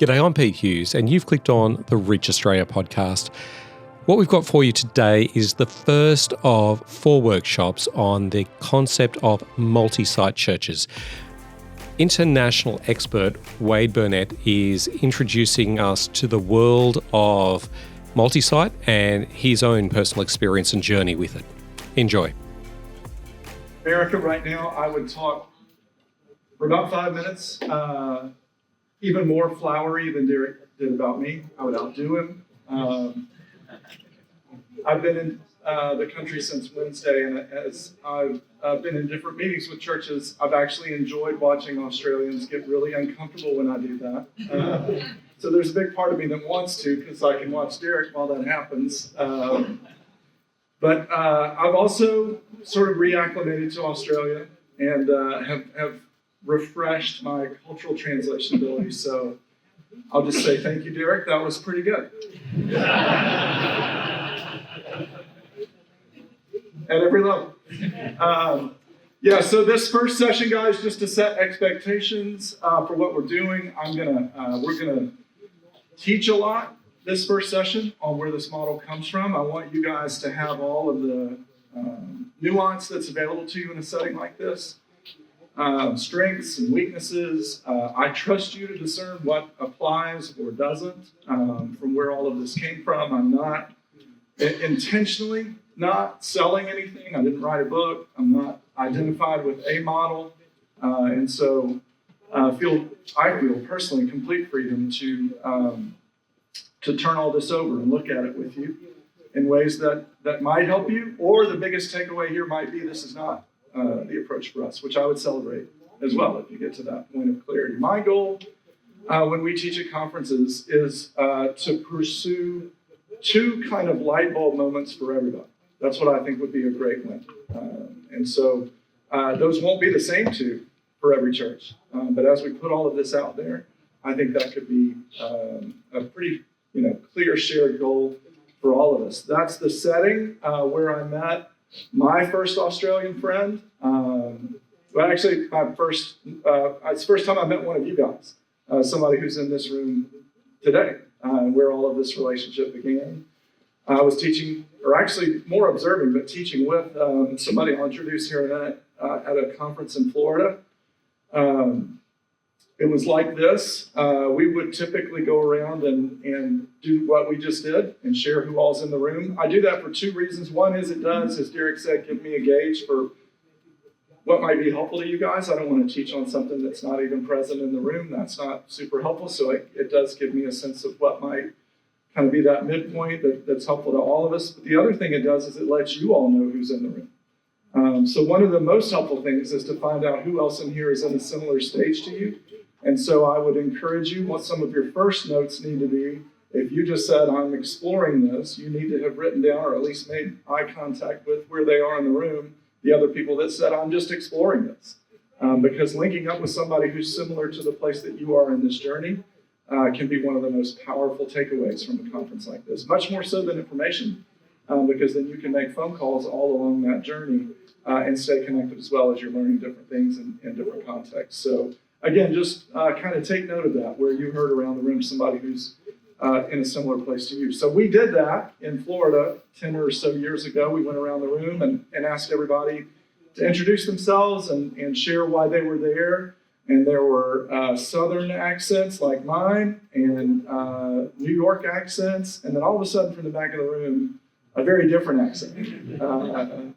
G'day, I'm Pete Hughes, and you've clicked on the Reach Australia podcast. What we've got for you today is the first of 4 workshops on the concept of multi-site churches. International expert Wade Burnett is introducing us to the world of multi-site and his own personal experience and journey with it. Enjoy. America, right now, I would talk for about 5 minutes, even more flowery than Derek did about me. I would outdo him. I've been in the country since Wednesday, and as I've been in different meetings with churches, I've actually enjoyed watching Australians get really uncomfortable when I do that. So there's a big part of me that wants to, because I can watch Derek while that happens. But I've also sort of reacclimated to Australia and have refreshed my cultural translation ability. So I'll just say thank you, Derek. That was pretty good. At every level. So this first session, guys, just to set expectations for what we're doing, we're gonna teach a lot this first session on where this model comes from. I want you guys to have all of the nuance that's available to you in a setting like this, strengths and weaknesses. I trust you to discern what applies or doesn't from where all of this came from. I'm not intentionally not selling anything. I didn't write a book. I'm not identified with a model. And so I feel personally complete freedom to turn all this over and look at it with you in ways that might help you, or the biggest takeaway here might be this is not the approach for us, which I would celebrate as well if you get to that point of clarity. My goal when we teach at conferences is to pursue 2 kind of light bulb moments for everybody. That's what I think would be a great win. And so those won't be the same 2 for every church. But as we put all of this out there, I think that could be a pretty clear shared goal for all of us. That's the setting where I met my first Australian friend. It's the first time I met one of you guys, somebody who's in this room today, where all of this relationship began. I was teaching, or actually more observing, but teaching with somebody I'll introduce here in a minute at a conference in Florida. It was like this. We would typically go around and do what we just did and share who all's in the room. I do that for 2 reasons. One is it does, as Derek said, give me a gauge for what might be helpful to you guys. I don't want to teach on something that's not even present in the room. That's not super helpful. So it does give me a sense of what might kind of be that midpoint that's helpful to all of us. But the other thing it does is it lets you all know who's in the room. So one of the most helpful things is to find out who else in here is in a similar stage to you. And so I would encourage you, what some of your first notes need to be, if you just said, I'm exploring this, you need to have written down or at least made eye contact with where they are in the room, the other people that said, I'm just exploring this. Because linking up with somebody who's similar to the place that you are in this journey can be one of the most powerful takeaways from a conference like this, much more so than information, because then you can make phone calls all along that journey and stay connected as well as you're learning different things in different contexts. So again, just kind of take note of that, where you heard around the room somebody who's in a similar place to you. So we did that in Florida 10 or so years ago. We went around the room and asked everybody to introduce themselves and share why they were there. And there were Southern accents like mine and New York accents. And then all of a sudden from the back of the room, a very different accent,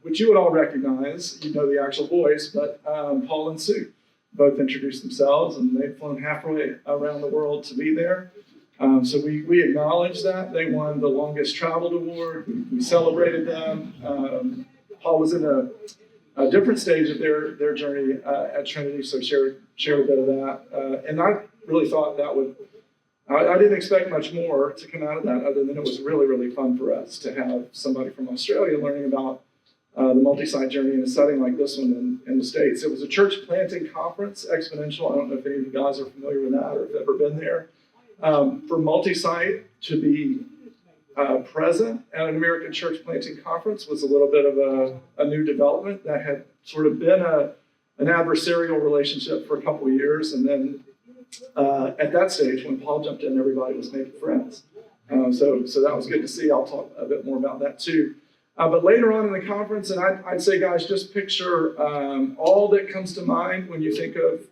which you would all recognize. You know the actual voice, but Paul and Sue both introduced themselves, and they'd flown halfway around the world to be there. So we acknowledged that. They won the longest traveled award. We celebrated them. Paul was in a different stage of their journey at Trinity, so shared a bit of that. And I really thought I didn't expect much more to come out of that, other than it was really, really fun for us to have somebody from Australia learning about the multi-site journey in a setting like this one in the States. It was a church planting conference, Exponential. I don't know if any of you guys are familiar with that or have ever been there. For multi-site to be present at an American church planting conference was a little bit of a new development that had sort of been an adversarial relationship for a couple of years, and then at that stage, when Paul jumped in, everybody was making friends. So that was good to see. I'll talk a bit more about that too. But later on in the conference, and I'd say, guys, just picture all that comes to mind when you think of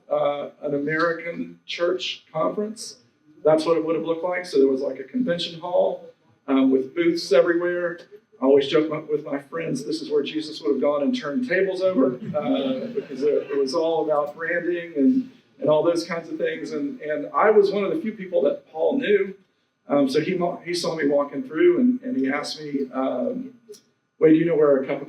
an American church conference. That's what it would have looked like. So there was like a convention hall with booths everywhere. I always joke with my friends, this is where Jesus would have gone and turned tables over because it was all about branding and all those kinds of things. And I was one of the few people that Paul knew. So he saw me walking through and he asked me, wait, do you know where I can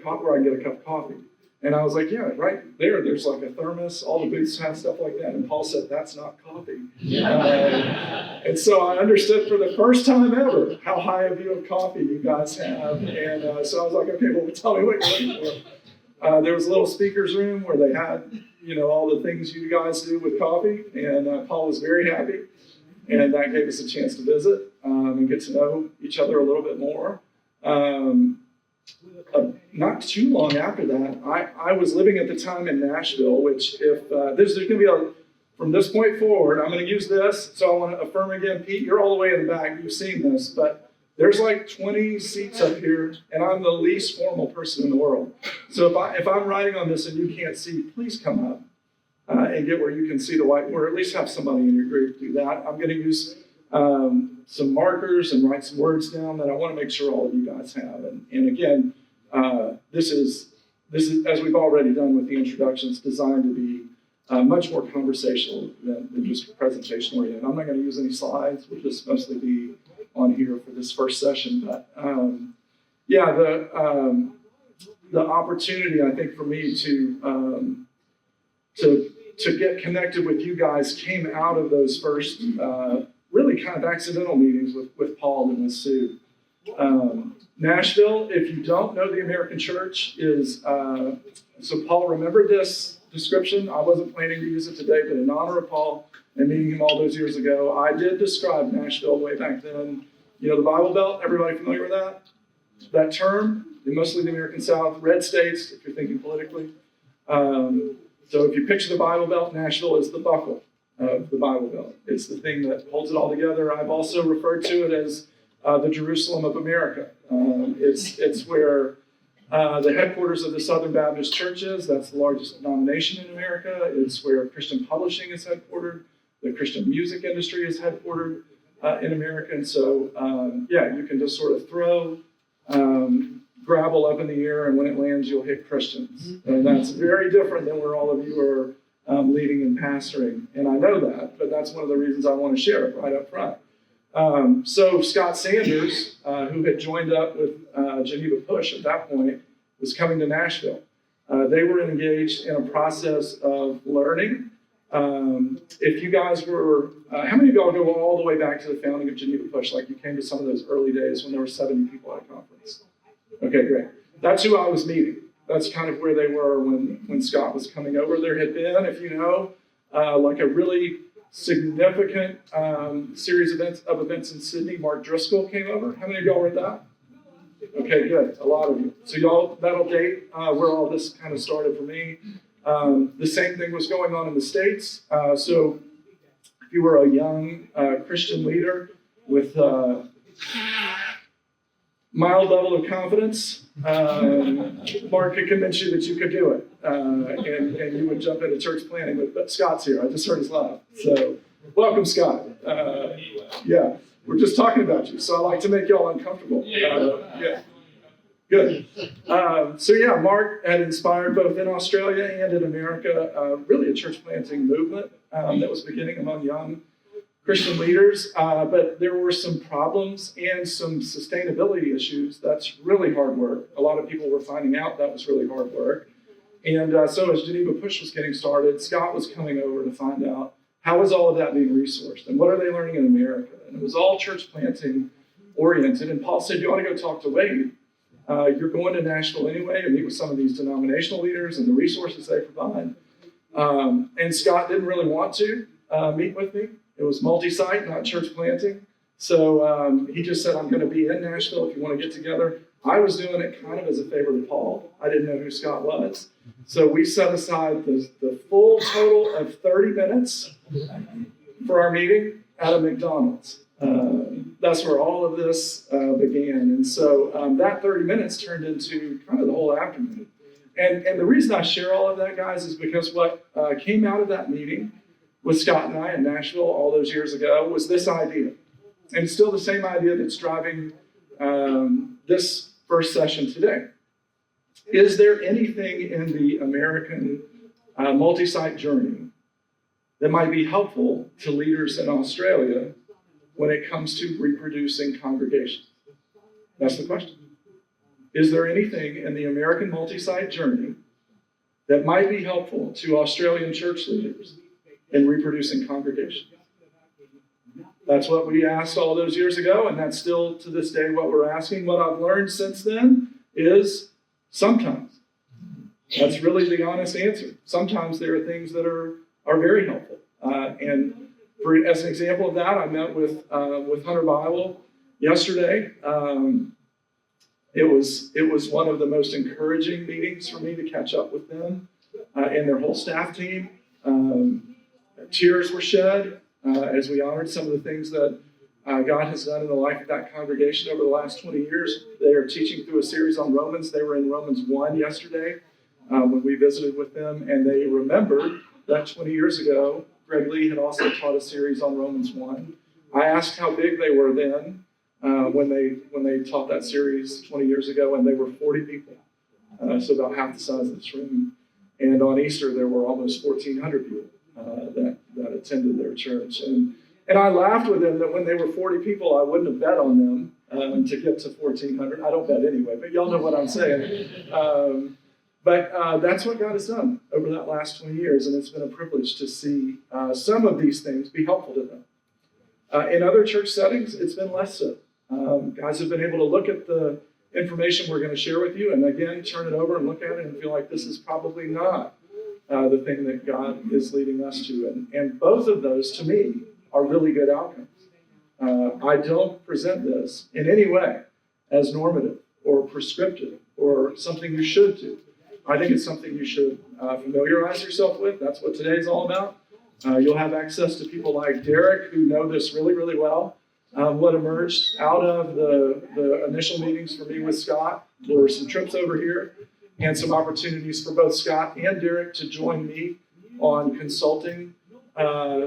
get a cup of coffee? And I was like, yeah, right there. There's like a thermos. All the booths have stuff like that. And Paul said, that's not coffee. And so I understood for the first time ever how high a view of coffee you guys have. And so I was like, okay, well, tell me what you're looking for. There was a little speaker's room where they had, all the things you guys do with coffee. And Paul was very happy. And that gave us a chance to visit and get to know each other a little bit more. Not too long after that, I was living at the time in Nashville, which if there's going to be from this point forward, I'm going to use this. So I want to affirm again, Pete, you're all the way in the back. You've seen this, but there's like 20 seats up here, and I'm the least formal person in the world. So if I'm writing on this and you can't see, please come up and get where you can see the whiteboard, or at least have somebody in your group do that. I'm going to use some markers and write some words down that I want to make sure all of you guys have. And again, this is, as we've already done with the introductions, designed to be much more conversational than just presentation oriented. I'm not going to use any slides. We'll just mostly be on here for this first session. But the opportunity, I think, for me to get connected with you guys came out of those first really kind of accidental meetings with Paul and with Sue. Nashville, if you don't know the American church, is, so Paul remembered this description. I wasn't planning to use it today, but in honor of Paul and meeting him all those years ago, I did describe Nashville way back then. The Bible Belt, everybody familiar with that? That term, mostly the American South, red states, if you're thinking politically. So if you picture the Bible Belt, Nashville is the buckle of the Bible Belt. It's the thing that holds it all together. I've also referred to it as the Jerusalem of America. It's where the headquarters of the Southern Baptist Church is. That's the largest denomination in America. It's where Christian publishing is headquartered. The Christian music industry is headquartered in America. And so, you can just sort of throw gravel up in the air, and when it lands, you'll hit Christians. And that's very different than where all of you are leading and pastoring. And I know that, but that's one of the reasons I want to share it right up front. So Scott Sanders, who had joined up with Geneva Push at that point, was coming to Nashville. They were engaged in a process of learning. If you guys were, how many of y'all go all the way back to the founding of Geneva Push, like you came to some of those early days when there were 70 people at a conference? Okay, great. That's who I was meeting. That's kind of where they were when Scott was coming over. There had been, if you know, like a really significant series of events in Sydney. Mark Driscoll came over. How many of y'all read that? Okay, good. A lot of you. So y'all, that'll date where all this kind of started for me. The same thing was going on in the States. So if you were a young Christian leader with mild level of confidence, Mark could convince you that you could do it. And you would jump into church planting. But Scott's here. I just heard his laugh. So welcome, Scott. We're just talking about you. So I like to make y'all uncomfortable. Good. Mark had inspired both in Australia and in America really a church planting movement that was beginning among young Christian leaders, but there were some problems and some sustainability issues. That's really hard work. A lot of people were finding out that was really hard work. And so as Geneva Push was getting started, Scott was coming over to find out how is all of that being resourced and what are they learning in America? And it was all church planting oriented. And Paul said, you ought to go talk to Wade. You're going to Nashville anyway to meet with some of these denominational leaders and the resources they provide. And Scott didn't really want to meet with me. It was Multisite, not church planting. So he just said, I'm going to be in Nashville if you want to get together. I was doing it kind of as a favor to Paul. I didn't know who Scott was. So we set aside the full total of 30 minutes. for our meeting at a McDonald's. That's where all of this began. And so that 30 minutes turned into kind of the whole afternoon. And the reason I share all of that, guys, is because what came out of that meeting with Scott and I in Nashville all those years ago was this idea. And it's still the same idea that's driving this first session today. Is there anything in the American multi-site journey that might be helpful to leaders in Australia when it comes to reproducing congregations? That's the question. Is there anything in the American multi-site journey that might be helpful to Australian church leaders in reproducing congregations? That's what we asked all those years ago, and that's still to this day what we're asking. What I've learned since then is sometimes. That's really the honest answer. Sometimes there are things that are very helpful. And as an example of that, I met with Hunter Bible yesterday. It was one of the most encouraging meetings for me to catch up with them and their whole staff team. Tears were shed as we honored some of the things that God has done in the life of that congregation over the last 20 years. They are teaching through a series on Romans. They were in Romans 1 yesterday when we visited with them, and they remembered that 20 years ago, Greg Lee had also taught a series on Romans 1. I asked how big they were then when they taught that series 20 years ago, and they were 40 people, so about half the size of this room. And on Easter, there were almost 1,400 people that attended their church. And I laughed with them that when they were 40 people, I wouldn't have bet on them to get to 1,400. I don't bet anyway, but y'all know what I'm saying. But that's what God has done over that last 20 years, and it's been a privilege to see some of these things be helpful to them. In other church settings, it's been less so. Guys have been able to look at the information we're going to share with you, and again, turn it over and look at it and feel like this is probably not the thing that God is leading us to. And both of those, to me, are really good outcomes. I don't present this in any way as normative or prescriptive or something you should do. I think it's something you should familiarize yourself with. That's what today's all about. You'll have access to people like Derek who know this really, really well. What emerged out of the initial meetings for me with Scott were some trips over here and some opportunities for both Scott and Derek to join me on consulting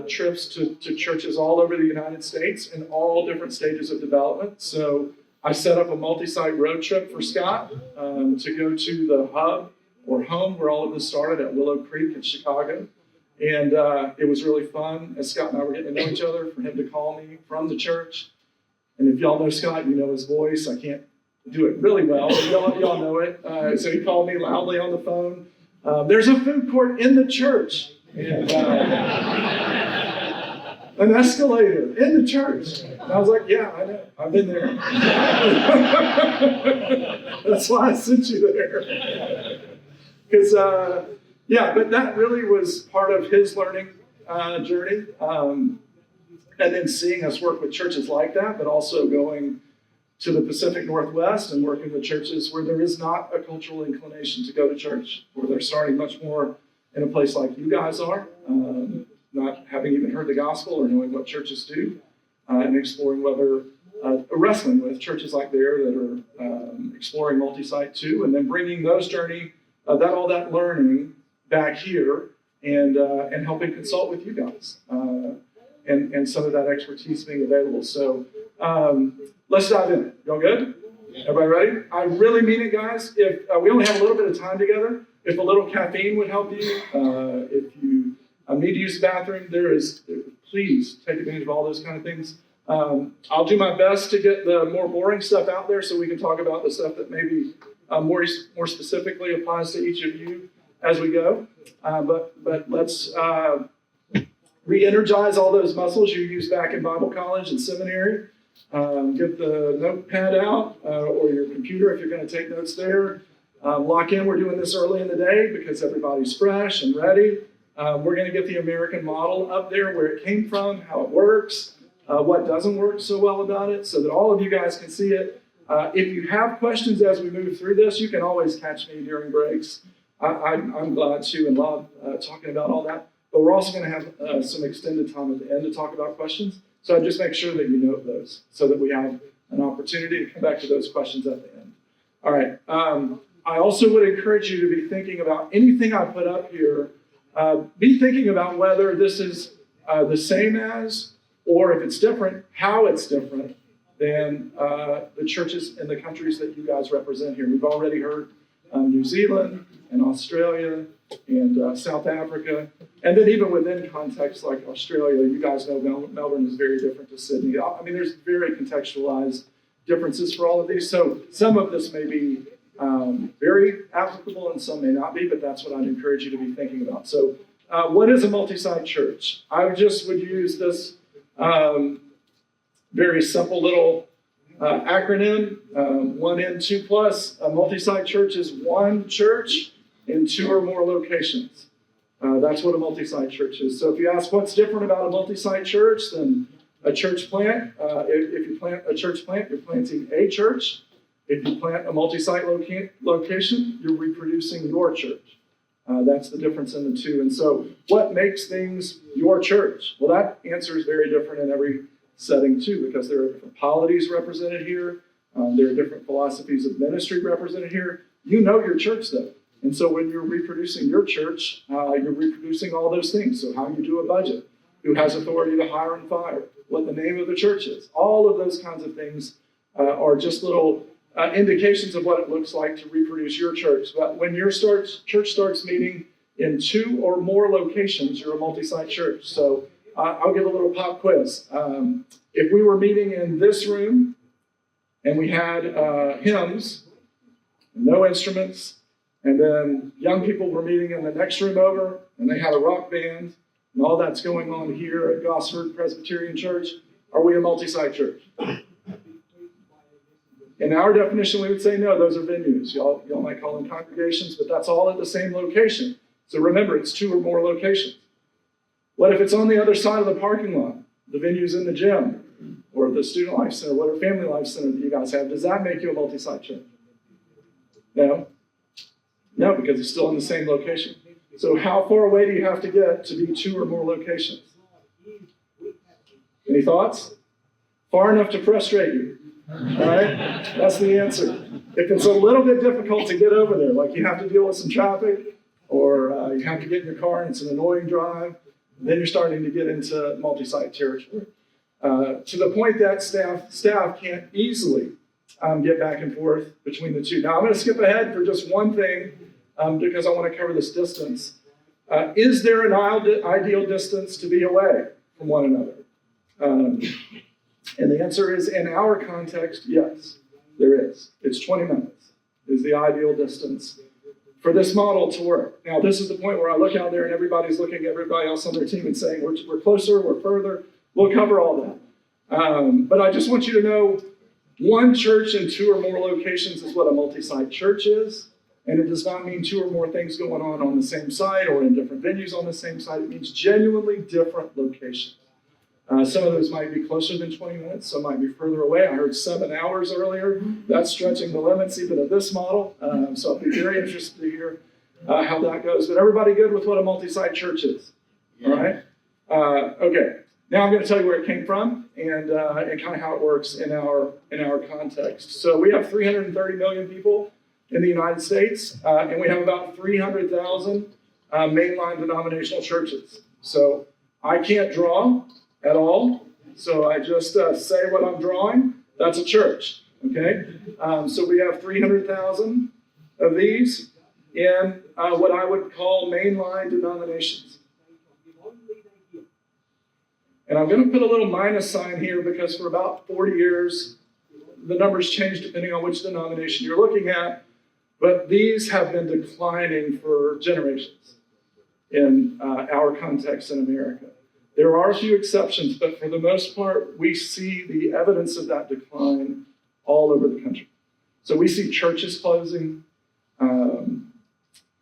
trips to churches all over the United States in all different stages of development. So I set up a multi-site road trip for Scott to go to the hub or home where all of this started at Willow Creek in Chicago. And it was really fun as Scott and I were getting to know each other for him to call me from the church. And if y'all know Scott, you know his voice. I can't do it really well, but y'all know it. So he called me loudly on the phone. There's a food court in the church. And an escalator in the church. And I was like, yeah, I know. I've been there. That's why I sent you there. Because, but that really was part of his learning journey. And then seeing us work with churches like that, but also going to the Pacific Northwest and working with churches where there is not a cultural inclination to go to church, where they're starting much more in a place like you guys are, not having even heard the gospel or knowing what churches do, and exploring whether, wrestling with churches like there that are exploring multi-site too, and then bringing those journey, all that learning back here and helping consult with you guys and some of that expertise being available. So let's dive in. Y'all good? Everybody ready? I really mean it, guys. If we only have a little bit of time together, if a little caffeine would help you, if you need to use the bathroom, please take advantage of all those kind of things. I'll do my best to get the more boring stuff out there so we can talk about the stuff that maybe more specifically applies to each of you as we go. But let's re-energize all those muscles you used back in Bible college and seminary. Get the notepad out or your computer if you're going to take notes there. Lock in. We're doing this early in the day because everybody's fresh and ready. We're going to get the American model up there, where it came from, how it works, what doesn't work so well about it, so that all of you guys can see it. If you have questions as we move through this, you can always catch me during breaks. I'm glad to and love talking about all that. but we're also going to have some extended time at the end to talk about questions. So I'd just make sure that you note those so that we have an opportunity to come back to those questions at the end. All right. I also would encourage you to be thinking about anything I put up here. Be thinking about whether this is the same as, or if it's different, how it's different than the churches in the countries that you guys represent here. We've already heard New Zealand and Australia and South Africa. And then even within contexts like Australia, you guys know Melbourne is very different to Sydney. I mean, there's very contextualized differences for all of these. So some of this may be very applicable and some may not be, but that's what I'd encourage you to be thinking about. So what is a multi-site church? I just would use this very simple little acronym, 1N, 2 plus. A multi-site church is one church in 2 or more locations. That's what a multi-site church is. So if you ask what's different about a multi-site church than a church plant, if you plant a church plant, you're planting a church. If you plant a multi-site location, you're reproducing your church. That's the difference in the two. And so what makes things your church? Well, that answer is very different in every setting too, because there are different polities represented here. There are different philosophies of ministry represented here. You know your church though. And so when you're reproducing your church, you're reproducing all those things. So how you do a budget, who has authority to hire and fire, what the name of the church is. All of those kinds of things are just little indications of what it looks like to reproduce your church. But when your church starts meeting in 2 or more locations, you're a multi-site church. So I'll give a little pop quiz. If we were meeting in this room and we had hymns, no instruments, and then young people were meeting in the next room over and they had a rock band, and all that's going on here at Gosford Presbyterian Church, are we a multi-site church? In our definition, we would say no, those are venues. Y'all might call them congregations, but that's all at the same location. So remember, it's 2 or more locations. What if it's on the other side of the parking lot? The venue's in the gym, or the student life center, what family life center that you guys have? Does that make you a multi-site church? No. No, because it's still in the same location. So how far away do you have to get to be 2 or more locations? Any thoughts? Far enough to frustrate you. All right? That's the answer. If it's a little bit difficult to get over there, like you have to deal with some traffic, or you have to get in your car and it's an annoying drive, then you're starting to get into multi-site territory. To the point that staff can't easily get back and forth between the two. Now, I'm going to skip ahead for just one thing because I want to cover this distance. Is there an ideal distance to be away from one another? And the answer is, in our context, yes, there is. It's 20 minutes is the ideal distance for this model to work. Now, this is the point where I look out there and everybody's looking at everybody else on their team and saying, we're closer, we're further. We'll cover all that. But I just want you to know, one church in 2 or more locations is what a multi-site church is. And it does not mean 2 or more things going on the same site or in different venues on the same site. It means genuinely different locations. Some of those might be closer than 20 minutes, some might be further away. I heard 7 hours earlier. That's stretching the limits even of this model. So I'll be very interested to hear how that goes. But everybody good with what a multi-site church is? All right? Okay. Now I'm going to tell you where it came from and kind of how it works in our context. So we have 330 million people in the United States, and we have about 300,000 mainline denominational churches. So I can't draw at all, so I just say what I'm drawing. That's a church, okay? So we have 300,000 of these in what I would call mainline denominations. And I'm going to put a little minus sign here because for about 40 years, the numbers change depending on which denomination you're looking at, but these have been declining for generations in our context in America. There are a few exceptions, but for the most part, we see the evidence of that decline all over the country. So we see churches closing.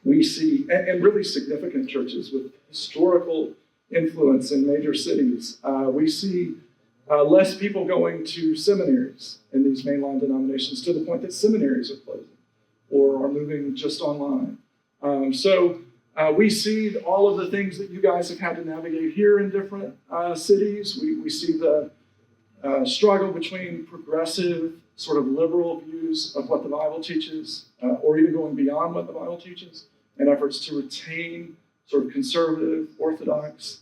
We see, and really significant churches with historical influence in major cities. We see less people going to seminaries in these mainline denominations to the point that seminaries are closing or are moving just online. So We see all of the things that you guys have had to navigate here in different cities. We see the struggle between progressive, sort of liberal views of what the Bible teaches, or even going beyond what the Bible teaches, and efforts to retain sort of conservative, orthodox,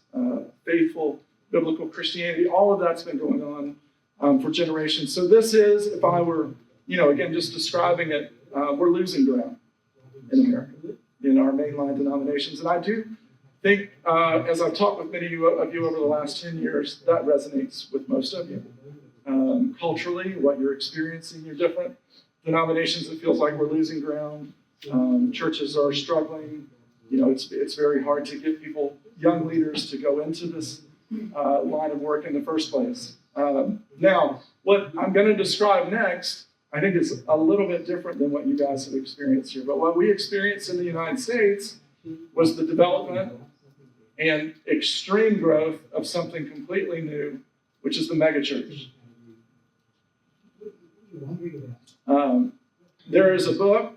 faithful, biblical Christianity. All of that's been going on for generations. So this is, if I were, again, just describing it, we're losing ground in America, in our mainline denominations. And I do think, as I've talked with many of you over the last 10 years, that resonates with most of you. Culturally, what you're experiencing, your different denominations, it feels like we're losing ground. Churches are struggling. It's very hard to get people, young leaders, to go into this line of work in the first place. Now, what I'm going to describe next, I think is a little bit different than what you guys have experienced here. But what we experienced in the United States was the development and extreme growth of something completely new, which is the megachurch. There is a book,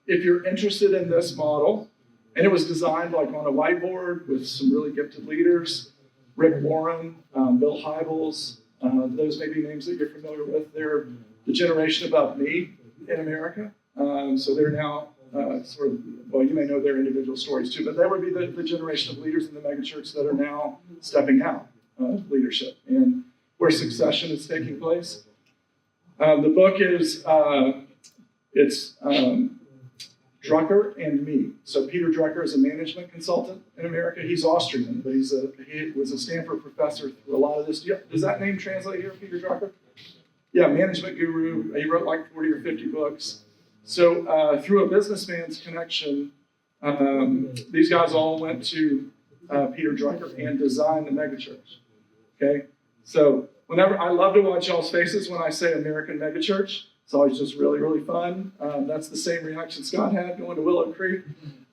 if you're interested in this model, and it was designed like on a whiteboard with some really gifted leaders, Rick Warren, Bill Hybels, those may be names that you're familiar with. They're the generation above me in America. So they're now you may know their individual stories too, but that would be the generation of leaders in the megachurch that are now stepping out of leadership and where succession is taking place. The book is, it's Drucker and Me. So Peter Drucker is a management consultant in America. He's Austrian, but he was a Stanford professor through a lot of this. Does that name translate here, Peter Drucker? Yeah, management guru. He wrote like 40 or 50 books. So through a businessman's connection, these guys all went to Peter Drucker and designed the megachurch. Okay, so I love to watch y'all's faces when I say American megachurch. It's always just really, really fun. That's the same reaction Scott had going to Willow Creek.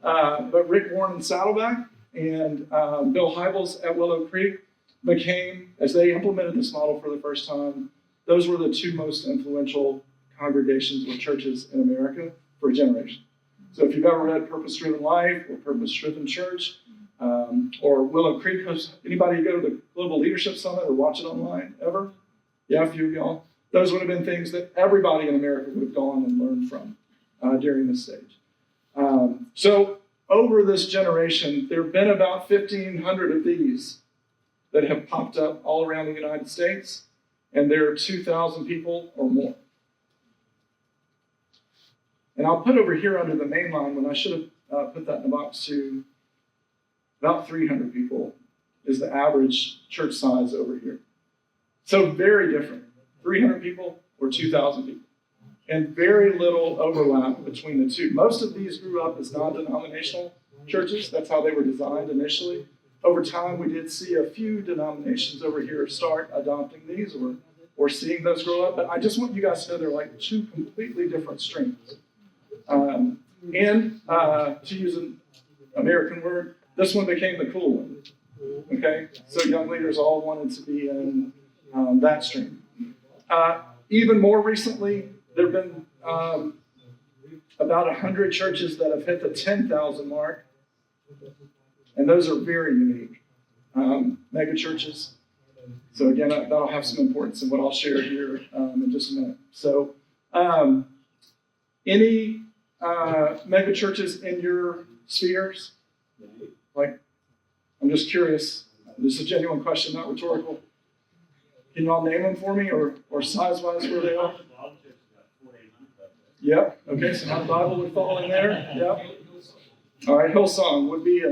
But Rick Warren in Saddleback and Bill Hybels at Willow Creek became, as they implemented this model for the first time, those were the two most influential congregations or churches in America for a generation. So if you've ever read Purpose Driven Life or Purpose Driven Church or Willow Creek, anybody go to the Global Leadership Summit or watch it online ever? Yeah, a few of y'all. Those would have been things that everybody in America would have gone and learned from during this stage. So over this generation, there have been about 1,500 of these that have popped up all around the United States, and there are 2,000 people or more. And I'll put over here under the main line, when I should have put that in the box too, about 300 people is the average church size over here. So very different. 300 people or 2,000 people. And very little overlap between the two. Most of these grew up as non-denominational churches. That's how they were designed initially. Over time, we did see a few denominations over here start adopting these or seeing those grow up. But I just want you guys to know they're like two completely different streams. And to use an American word, this one became the cool one. Okay? So young leaders all wanted to be in that stream. Even more recently, there have been about 100 churches that have hit the 10,000 mark, and those are very unique mega churches. So again, that'll have some importance in what I'll share here in just a minute. So any mega churches in your spheres? Like, I'm just curious. This is a genuine question, not rhetorical. Can you all name them for me, or size-wise where they are? Yeah. Okay. So how the Bible would fall in there? Yeah. All right. Hillsong would be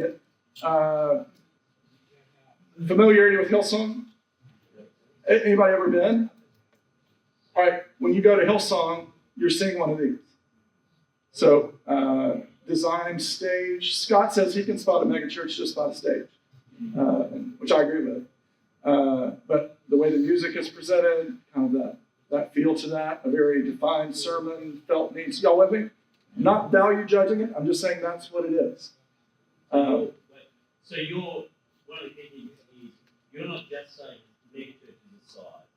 familiarity with Hillsong. Anybody ever been? All right. When you go to Hillsong, you're seeing one of these. So design, stage. Scott says he can spot a megachurch just by the stage, which I agree with. But the way the music is presented, kind of that feel to that, a very defined sermon, felt needs. Y'all with me? Not value judging it. I'm just saying that's what it is. So one of the key things is you're not just saying megachurch is a size.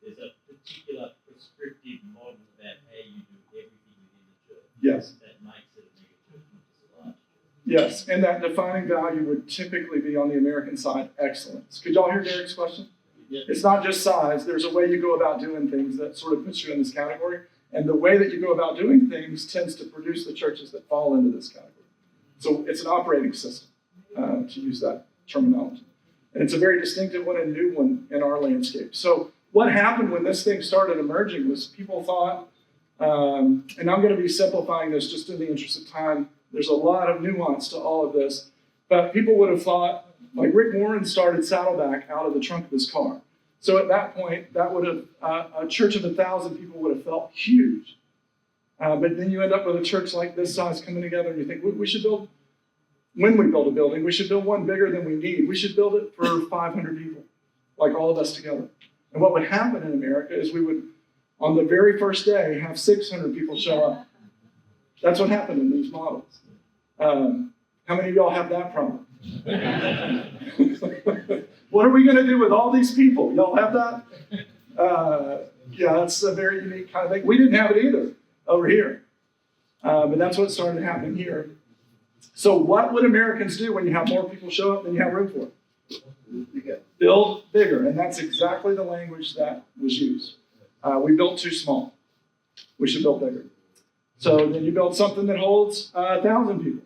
There's a particular prescriptive model about how you do everything within the church. Yes. That makes it a megachurch, not just a large church. Yes, and that defining value would typically be on the American side, excellence. Could y'all hear Derek's question? Yeah. It's not just size. There's a way you go about doing things that sort of puts you in this category. And the way that you go about doing things tends to produce the churches that fall into this category. So it's an operating system, to use that terminology. And it's a very distinctive one and new one in our landscape. So what happened when this thing started emerging was people thought, and I'm going to be simplifying this just in the interest of time. There's a lot of nuance to all of this. But people would have thought, like Rick Warren started Saddleback out of the trunk of his car. So at that point, that would have, a church of 1,000 people would have felt huge. But then you end up with a church like this size coming together and you think, we should build, when we build a building, we should build one bigger than we need. We should build it for 500 people, like all of us together. And what would happen in America is we would, on the very first day, have 600 people show up. That's what happened in these models. How many of y'all have that problem? What are we going to do with all these people? Y'all have that? Yeah, that's a very unique kind of thing. We didn't have it either over here. But that's what started happening here. So what would Americans do when you have more people show up than you have room for? Build bigger. And that's exactly the language that was used. We built too small. We should build bigger. So then you build something that holds 1,000 people.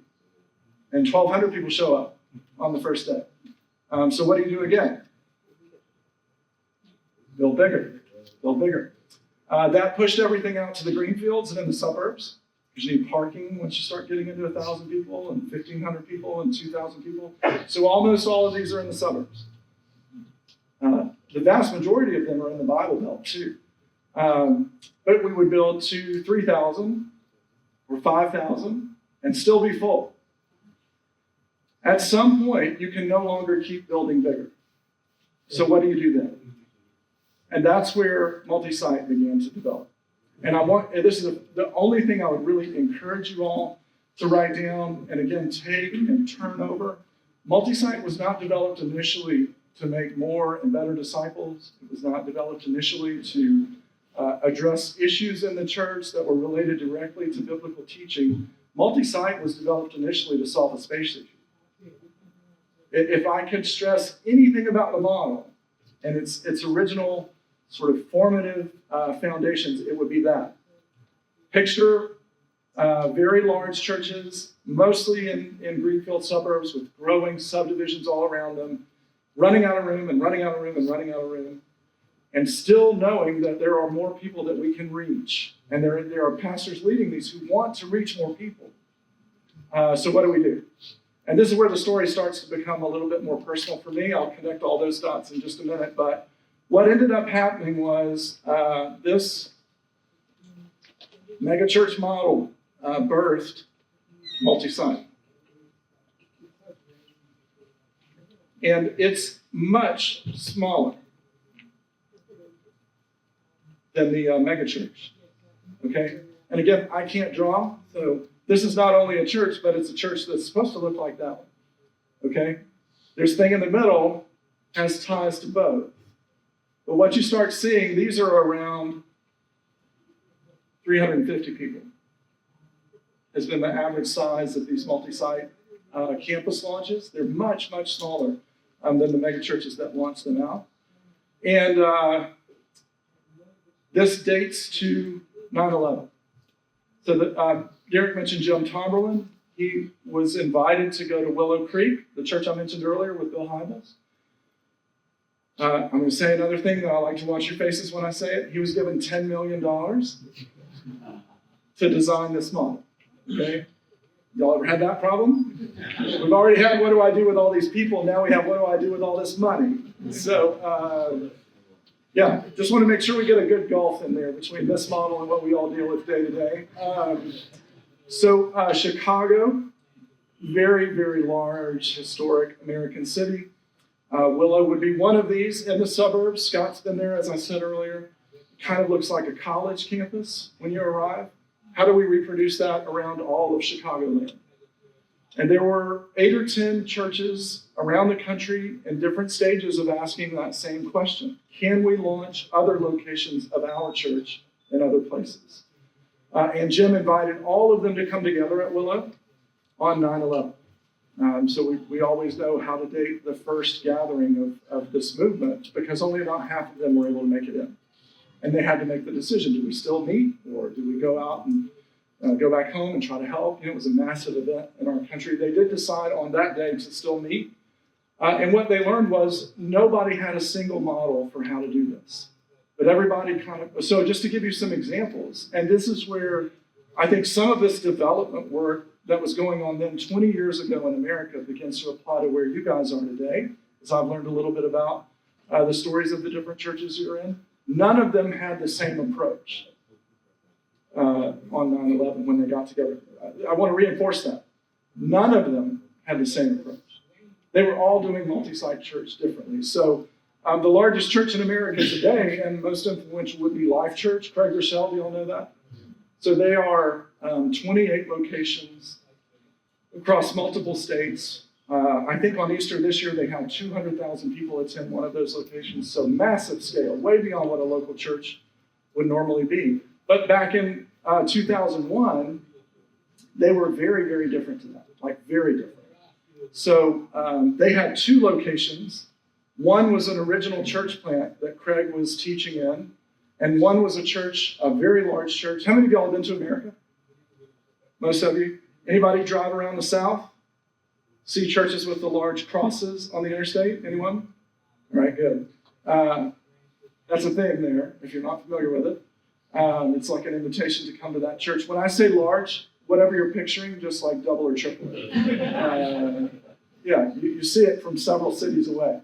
And 1,200 people show up on the first day. So what do you do again? Build bigger. Build bigger. That pushed everything out to the greenfields and in the suburbs. Because you need parking once you start getting into 1,000 people and 1,500 people and 2,000 people. So almost all of these are in the suburbs. The vast majority of them are in the Bible Belt too. But we would build to 3,000 or 5,000 and still be full. At some point, you can no longer keep building bigger. So what do you do then? And that's where Multisite began to develop. And this is the only thing I would really encourage you all to write down and again, take and turn over. Multisite was not developed initially to make more and better disciples. It was not developed initially to address issues in the church that were related directly to biblical teaching. Multisite was developed initially to solve a space issue. If I could stress anything about the model and its original sort of formative foundations, it would be that. Picture very large churches, mostly in greenfield suburbs with growing subdivisions all around them, running out of room and running out of room and running out of room, and still knowing that there are more people that we can reach. And there are pastors leading these who want to reach more people. So what do? And this is where the story starts to become a little bit more personal for me. I'll connect all those dots in just a minute. But what ended up happening was this megachurch model birthed Multisite. And it's much smaller than the megachurch. Okay? And again, I can't draw, so this is not only a church, but it's a church that's supposed to look like that one. Okay? This thing in the middle has ties to both. But what you start seeing, these are around 350 people. Has been the average size of these Multisite campus launches. They're much, much smaller than the megachurches that launched them out. And this dates to 9/11. So Derek mentioned Jim Tomberlin. He was invited to go to Willow Creek, the church I mentioned earlier with Bill Hybels. I'm going to say another thing that I like to watch your faces when I say it. He was given $10 million to design this model. Okay? Y'all ever had that problem? We've already had what do I do with all these people. Now we have what do I do with all this money. So, yeah, just want to make sure we get a good gulf in there between this model and what we all deal with day to day. So Chicago, very, very large, historic American city. Willow would be one of these in the suburbs. Scott's been there, as I said earlier. It kind of looks like a college campus when you arrive. How do we reproduce that around all of Chicagoland? And there were 8 or 10 churches around the country in different stages of asking that same question. Can we launch other locations of our church in other places? And Jim invited all of them to come together at Willow on 9/11. So we always know how to date the first gathering of this movement because only about half of them were able to make it in. And they had to make the decision, do we still meet or do we go out and go back home and try to help? It was a massive event in our country. They did decide on that day to still meet. And what they learned was nobody had a single model for how to do this. But everybody so just to give you some examples, and this is where I think some of this development work that was going on then 20 years ago in America begins to apply to where you guys are today, as I've learned a little bit about the stories of the different churches you're in. None of them had the same approach on 9/11 when they got together. I want to reinforce that. None of them had the same approach. They were all doing multi-site church differently. So the largest church in America today and most influential would be Life Church. Craig Rochelle, do you all know that? So they are 28 locations across multiple states. I think on Easter this year, they had 200,000 people attend one of those locations. So massive scale, way beyond what a local church would normally be. But back in 2001, they were very, very different to that, like very different. So they had 2 locations. One was an original church plant that Craig was teaching in, and one was a church, a very large church. How many of y'all have been to America? Most of you. Anybody drive around the South? See churches with the large crosses on the interstate? Anyone? All right, good. That's a thing there, if you're not familiar with it. It's like an invitation to come to that church. When I say large, whatever you're picturing, just like double or triple it. Yeah, you see it from several cities away.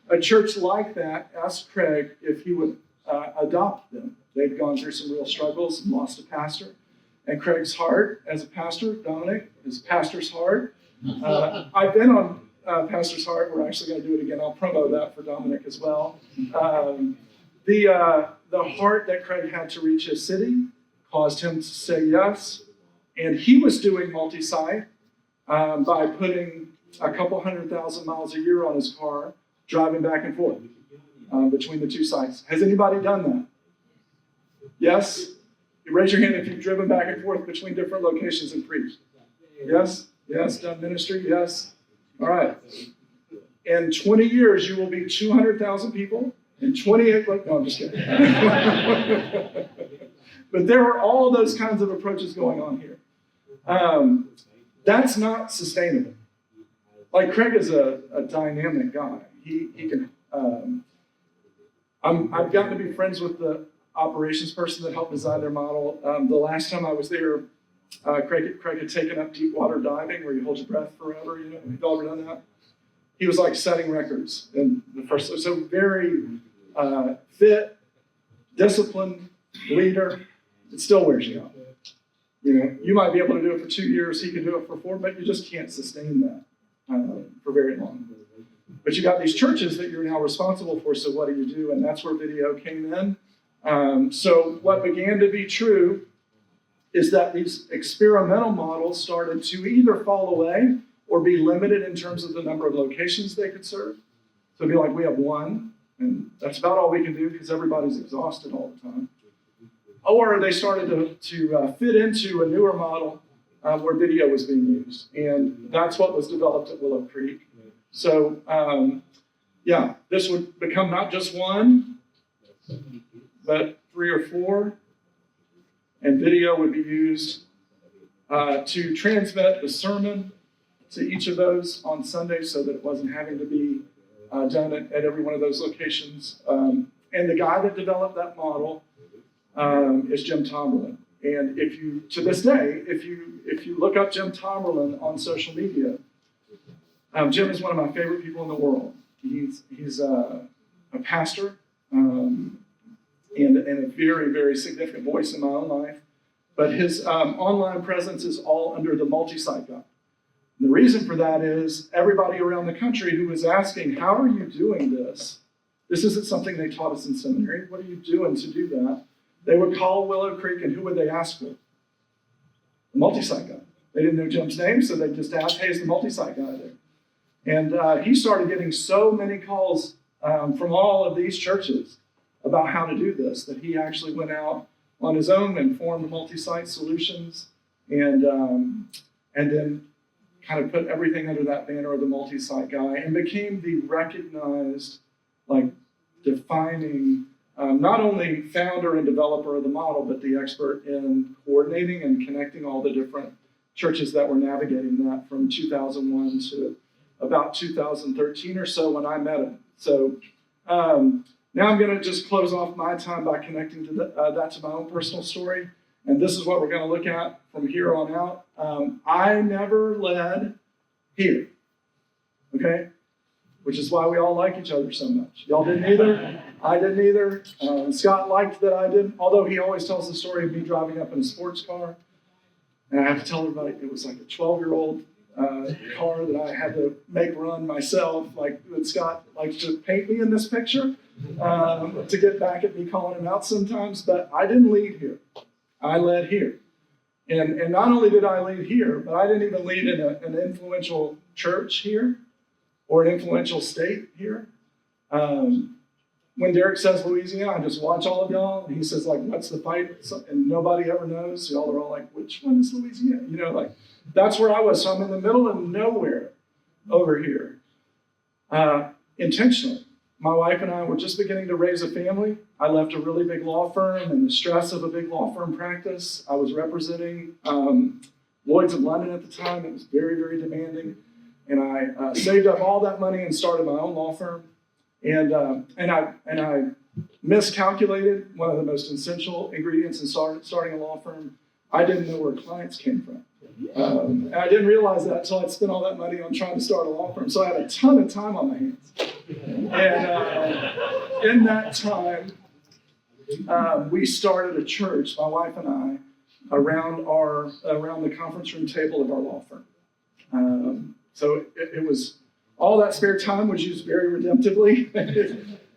A church like that asked Craig if he would adopt them. They'd gone through some real struggles and lost a pastor. And Craig's heart as a pastor, Dominic, is pastor's heart. I've been on Pastor's Heart. We're actually going to do it again. I'll promo that for Dominic as well. The heart that Craig had to reach his city caused him to say yes. And he was doing multi-site by putting a couple 100,000 miles a year on his car, driving back and forth between the 2 sites. Has anybody done that? Yes? You raise your hand if you've driven back and forth between different locations and preached. Yes? Yes? Done ministry? Yes? All right. In 20 years, you will be 200,000 people. In 28, no, I'm just kidding. But there were all those kinds of approaches going on here. That's not sustainable. Like Craig is a dynamic guy. He can. I've gotten to be friends with the operations person that helped design their model. The last time I was there, Craig had taken up deep water diving, where you hold your breath forever. You know, you've all ever done that. He was like setting records in the first. So very fit, disciplined leader. It still wears you out. You know, you might be able to do it for 2 years. He could do it for 4, but you just can't sustain that for very long. But you got these churches that you're now responsible for. So what do? And that's where video came in. So what began to be true is that these experimental models started to either fall away or be limited in terms of the number of locations they could serve. So it'd be like, we have 1, and that's about all we can do because everybody's exhausted all the time. Or they started to fit into a newer model where video was being used. And that's what was developed at Willow Creek. So, this would become not just 1, but 3 or 4. And video would be used to transmit the sermon to each of those on Sunday so that it wasn't having to be done at every one of those locations. And the guy that developed that model is Jim Tomberlin. And to this day, if you look up Jim Tomberlin on social media, Jim is one of my favorite people in the world. He's a pastor and a very, very significant voice in my own life. But his online presence is all under the Multisite guy. And the reason for that is everybody around the country who was asking, how are you doing this? This isn't something they taught us in seminary. What are you doing to do that? They would call Willow Creek, and who would they ask for? The Multisite guy. They didn't know Jim's name, so they just asked, hey, is the Multisite guy there? And he started getting so many calls from all of these churches about how to do this, that he actually went out on his own and formed Multisite Solutions, and then kind of put everything under that banner of the multi-site guy and became the recognized, like, defining, not only founder and developer of the model, but the expert in coordinating and connecting all the different churches that were navigating that from 2001 to about 2013 or so when I met him. So now I'm going to just close off my time by connecting to that to my own personal story. And this is what we're going to look at from here on out. I never led here, okay? Which is why we all like each other so much. Y'all didn't either. I didn't either. Scott liked that I didn't, although he always tells the story of me driving up in a sports car. And I have to tell everybody it was like a 12-year-old car that I had to make run myself. Like that Scott likes to paint me in this picture to get back at me calling him out sometimes. But I didn't lead here. I led here. And not only did I lead here, but I didn't even lead in an influential church here or an influential state here. When Derek says Louisiana, I just watch all of y'all. And he says, like, what's the fight? And nobody ever knows. Y'all are all like, which one is Louisiana? You know, like, that's where I was. So I'm in the middle of nowhere over here. Intentionally. My wife and I were just beginning to raise a family. I left a really big law firm and the stress of a big law firm practice. I was representing Lloyd's of London at the time. It was very, very demanding. And I saved up all that money and started my own law firm. And I miscalculated one of the most essential ingredients in starting a law firm. I didn't know where clients came from. And I didn't realize that until I'd spent all that money on trying to start a law firm. So I had a ton of time on my hands. And in that time, we started a church, my wife and I, around the conference room table of our law firm. So it was, all that spare time was used very redemptively.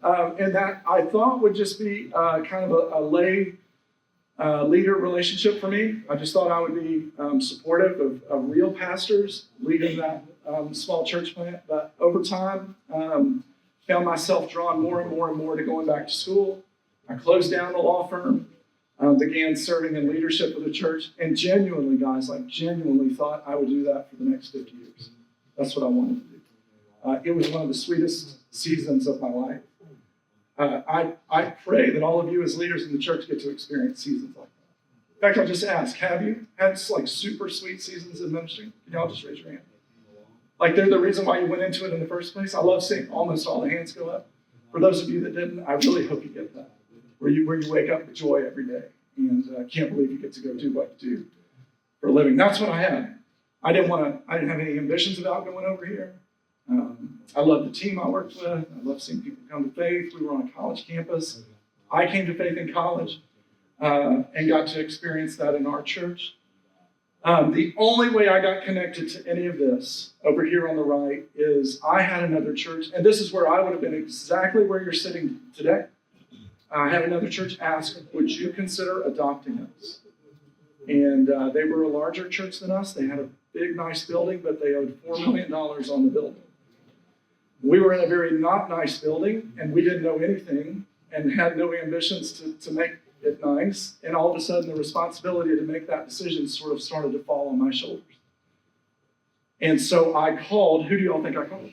And that I thought would just be kind of a lay leader relationship for me. I just thought I would be supportive of real pastors leading that small church plant. But over time, found myself drawn more and more and more to going back to school. I closed down the law firm, began serving in leadership of the church, and genuinely, guys, like genuinely thought I would do that for the next 50 years. That's what I wanted to do. It was one of the sweetest seasons of my life. I pray that all of you as leaders in the church get to experience seasons like that. In fact, I'll just ask, have you had like super sweet seasons in ministry? Can y'all just raise your hand? Like they're the reason why you went into it in the first place? I love seeing almost all the hands go up. For those of you that didn't, I really hope you get that. Where you wake up with joy every day and can't believe you get to go do what you do for a living. That's what I had. I didn't have any ambitions about going over here. I loved the team I worked with. I loved seeing people come to faith. We were on a college campus. I came to faith in college and got to experience that in our church. The only way I got connected to any of this over here on the right is I had another church, and this is where I would have been exactly where you're sitting today. I had another church ask, would you consider adopting us? And they were a larger church than us. They had a big, nice building, but they owed $4 million on the building. We were in a very not nice building, and we didn't know anything and had no ambitions to make it nice. And all of a sudden, the responsibility to make that decision sort of started to fall on my shoulders. And so I called, who do y'all think I called?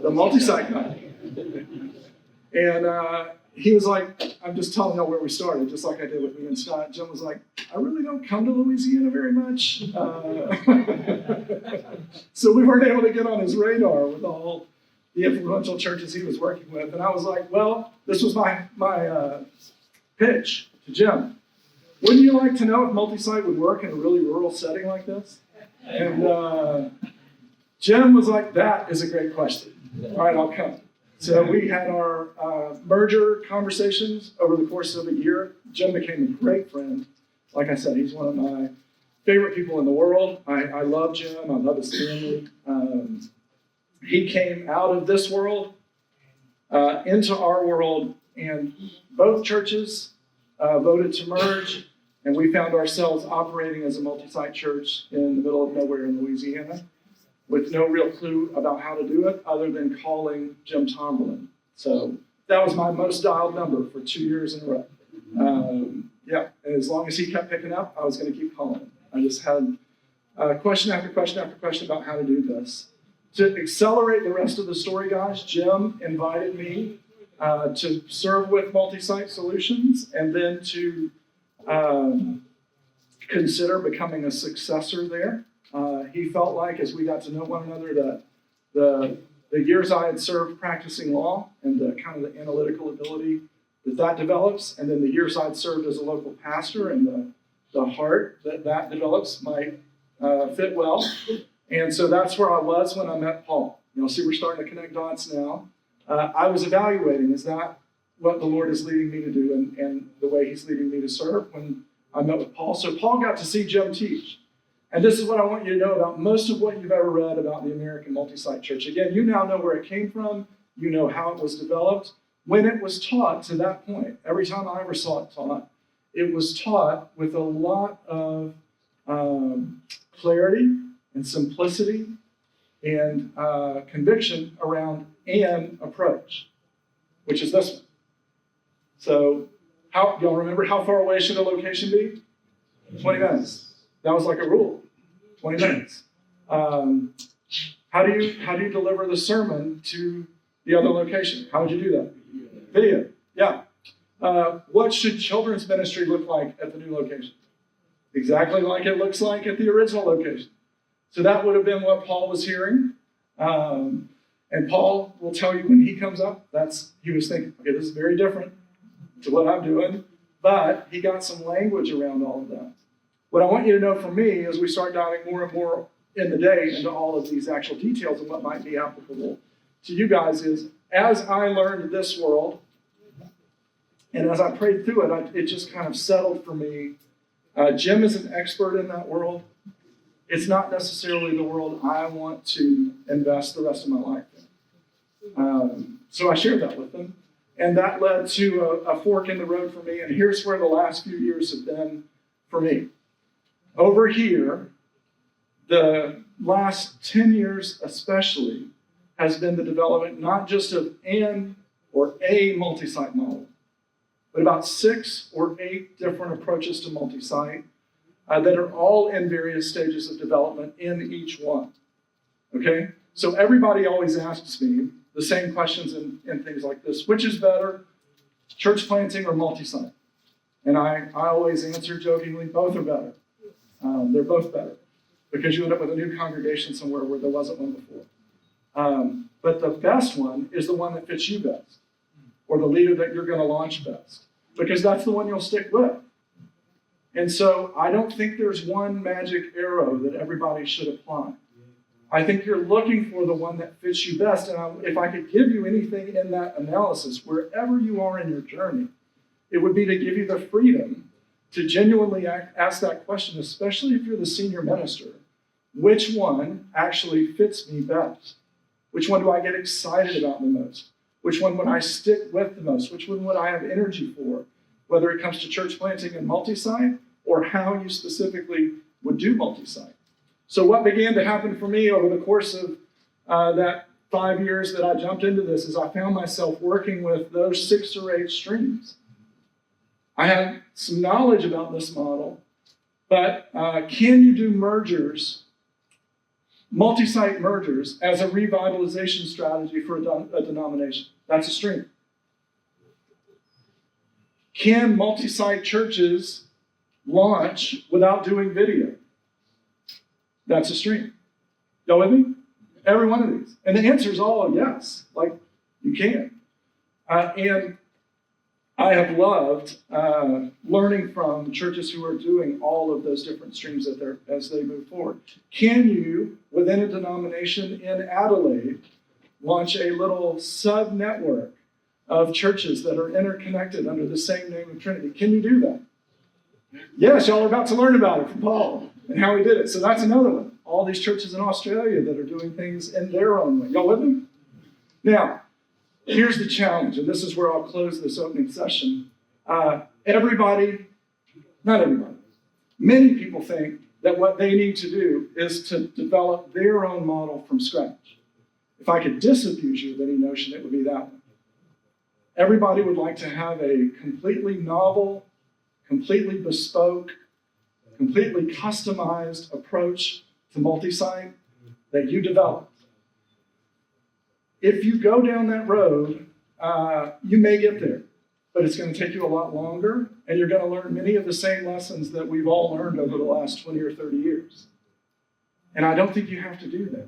The Multisite guy. And he was like, I'm just telling y'all where we started, just like I did with me and Scott. Jim was like, I really don't come to Louisiana very much. So we weren't able to get on his radar with all the influential churches he was working with. And I was like, well, this was my pitch to Jim. Wouldn't you like to know if Multisite would work in a really rural setting like this? And Jim was like, that is a great question. All right, I'll come. So we had our merger conversations over the course of a year. Jim became a great friend. Like I said, he's one of my favorite people in the world. I love Jim. I love his family. He came out of this world into our world, and both churches voted to merge, and we found ourselves operating as a multi-site church in the middle of nowhere in Louisiana, with no real clue about how to do it other than calling Jim Tomberlin. So that was my most dialed number for 2 years in a row. And as long as he kept picking up, I was going to keep calling him. I just had question after question after question about how to do this. To accelerate the rest of the story, guys, Jim invited me to serve with Multisite Solutions and then to consider becoming a successor there. He felt like, as we got to know one another, that the years I had served practicing law and the kind of the analytical ability that develops, and then the years I'd served as a local pastor and the heart that develops might fit well. And so that's where I was when I met Paul. See, we're starting to connect dots now. I was evaluating, is that what the Lord is leading me to do and the way he's leading me to serve when I met with Paul. So Paul got to see Jim teach. And this is what I want you to know about most of what you've ever read about the American Multisite Church. Again, you now know where it came from. You know how it was developed. When it was taught to that point, every time I ever saw it taught, it was taught with a lot of clarity and simplicity and conviction around an approach, which is this one. So, y'all remember how far away should a location be? 20 minutes. That was like a rule. 20 minutes. How do you deliver the sermon to the other location? How would you do that? Video. Yeah. What should children's ministry look like at the new location? Exactly like it looks like at the original location. So that would have been what Paul was hearing. And Paul will tell you when he comes up, he was thinking, okay, this is very different to what I'm doing. But he got some language around all of that. What I want you to know from me as we start diving more and more in the day into all of these actual details and what might be applicable to you guys is, as I learned this world, and as I prayed through it, it just kind of settled for me. Jim is an expert in that world. It's not necessarily the world I want to invest the rest of my life in. So I shared that with him. And that led to a fork in the road for me. And here's where the last few years have been for me. Over here, the last 10 years especially has been the development not just of a multi-site model, but about 6 or 8 different approaches to multi-site that are all in various stages of development in each one. Okay? So everybody always asks me the same questions and things like this. Which is better, church planting or multi-site? And I always answer jokingly, both are better. They're both better because you end up with a new congregation somewhere where there wasn't one before. But the best one is the one that fits you best, or the leader that you're going to launch best, because that's the one you'll stick with. And so I don't think there's one magic arrow that everybody should apply. I think you're looking for the one that fits you best. And if I could give you anything in that analysis, wherever you are in your journey, it would be to give you the freedom to genuinely ask that question, especially if you're the senior minister. Which one actually fits me best? Which one do I get excited about the most? Which one would I stick with the most? Which one would I have energy for? Whether it comes to church planting and multi-site, or how you specifically would do multi-site. So what began to happen for me over the course of that 5 years that I jumped into this is I found myself working with those 6 or 8 streams. I had some knowledge about this model, but can you do mergers, multi-site mergers, as a revitalization strategy for a denomination? That's a stream. Can multi-site churches launch without doing video? That's a stream. Y'all with me? Every one of these. And the answer is all yes, like you can. And I have loved learning from churches who are doing all of those different streams as they move forward. Can you, within a denomination in Adelaide, launch a little sub-network of churches that are interconnected under the same name of Trinity? Can you do that? Yes, y'all are about to learn about it from Paul and how he did it. So that's another one. All these churches in Australia that are doing things in their own way. Y'all with me? Now, here's the challenge, and this is where I'll close this opening session. Everybody, not everybody, many people think that what they need to do is to develop their own model from scratch. If I could disabuse you of any notion, it would be that one. Everybody would like to have a completely novel, completely bespoke, completely customized approach to Multisite that you developed. If you go down that road, you may get there, but it's going to take you a lot longer, and you're going to learn many of the same lessons that we've all learned over the last 20 or 30 years. And I don't think you have to do that.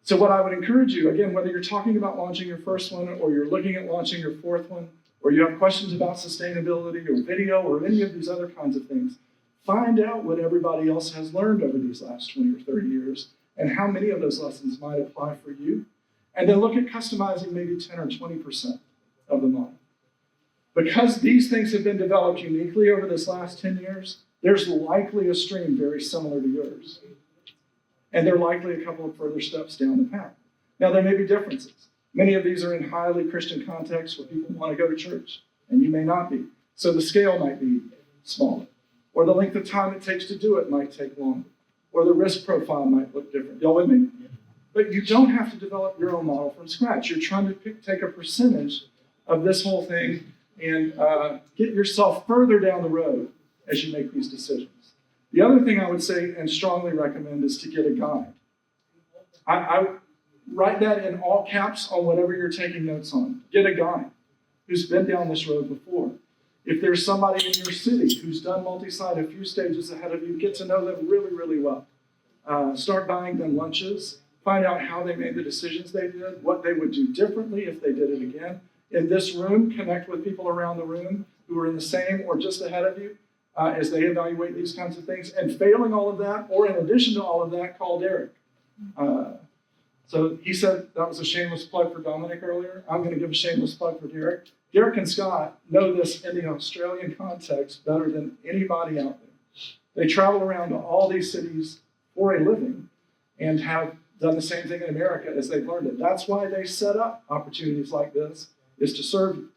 So what I would encourage you, again, whether you're talking about launching your first one, or you're looking at launching your fourth one, or you have questions about sustainability or video or any of these other kinds of things, find out what everybody else has learned over these last 20 or 30 years and how many of those lessons might apply for you. And then look at customizing maybe 10 or 20% of the model. Because these things have been developed uniquely over this last 10 years, there's likely a stream very similar to yours. And there are likely a couple of further steps down the path. Now, there may be differences. Many of these are in highly Christian contexts where people want to go to church, and you may not be. So the scale might be smaller, or the length of time it takes to do it might take longer, or the risk profile might look different. Y'all with me? But you don't have to develop your own model from scratch. You're trying to take a percentage of this whole thing and get yourself further down the road as you make these decisions. The other thing I would say and strongly recommend is to get a guide. I write that in all caps on whatever you're taking notes on. Get a guide who's been down this road before. If there's somebody in your city who's done Multisite a few stages ahead of you, get to know them really, really well. Start buying them lunches. Find out how they made the decisions they did, what they would do differently if they did it again. In this room, connect with people around the room who are in the same or just ahead of you as they evaluate these kinds of things. And failing all of that, or in addition to all of that, call Derek. So he said that was a shameless plug for Dominic earlier. I'm going to give a shameless plug for Derek. Derek and Scott know this in the Australian context better than anybody out there. They travel around to all these cities for a living and have done the same thing in America as they've learned it. That's why they set up opportunities like this, is to serve you.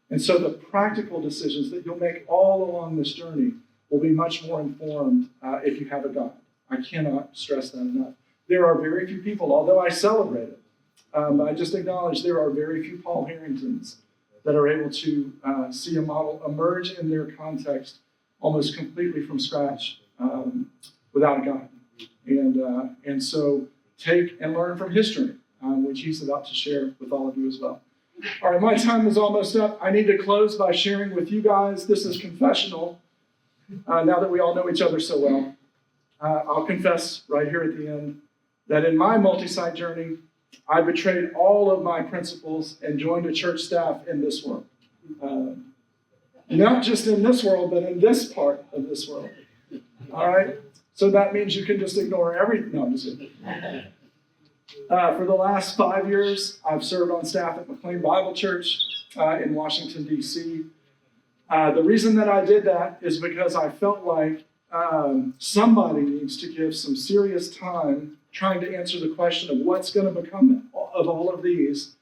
And so the practical decisions that you'll make all along this journey will be much more informed if you have a guide. I cannot stress that enough. There are very few people, although I celebrate it, I just acknowledge there are very few Paul Harringtons that are able to see a model emerge in their context almost completely from scratch without a guide. And so take and learn from history, which he's about to share with all of you as well. All right, my time is almost up. I need to close by sharing with you guys, this is confessional, now that we all know each other so well. I'll confess right here at the end that in my Multisite journey, I betrayed all of my principles and joined a church staff in this world. Not just in this world, but in this part of this world. All right? So that means you can just ignore everything. No, I'm just kidding. For the last 5 years, I've served on staff at McClean Bible Church in Washington, D.C. The reason that I did that is because I felt like somebody needs to give some serious time trying to answer the question of what's going to become of all of these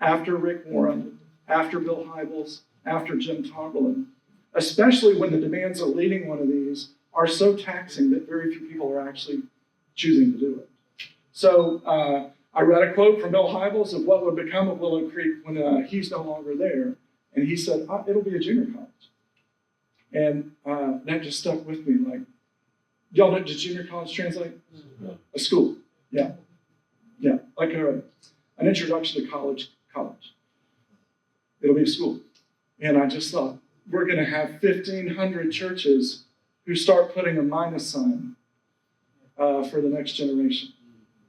after Rick Warren, after Bill Hybels, after Jim Tomberlin, especially when the demands of leading one of these are so taxing that very few people are actually choosing to do it. So I read a quote from Bill Hybels of what would become of Willow Creek when he's no longer there. And he said, it'll be a junior college. And that just stuck with me. Like, y'all know, does junior college translate? A school. Yeah. Yeah, like an introduction to college. It'll be a school. And I just thought, we're going to have 1,500 churches who start putting a minus sign for the next generation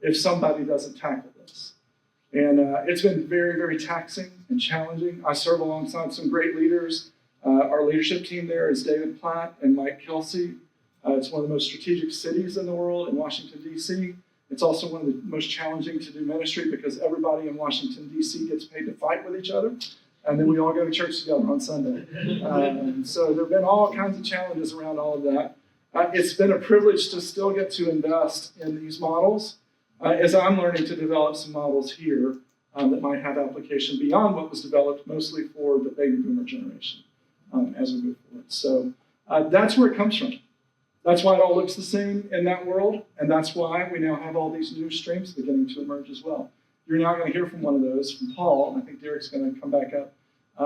if somebody doesn't tackle this. And it's been very, very taxing and challenging. I serve alongside some great leaders. Our leadership team there is David Platt and Mike Kelsey. It's one of the most strategic cities in the world in Washington, D.C. It's also one of the most challenging to do ministry because everybody in Washington, D.C. gets paid to fight with each other. And then we all go to church together on Sunday. So there have been all kinds of challenges around all of that. It's been a privilege to still get to invest in these models as I'm learning to develop some models here that might have application beyond what was developed mostly for the baby boomer generation as we move forward. So that's where it comes from. That's why it all looks the same in that world, and that's why we now have all these new streams beginning to emerge as well. You're now going to hear from one of those, from Paul, and I think Derek's going to come back up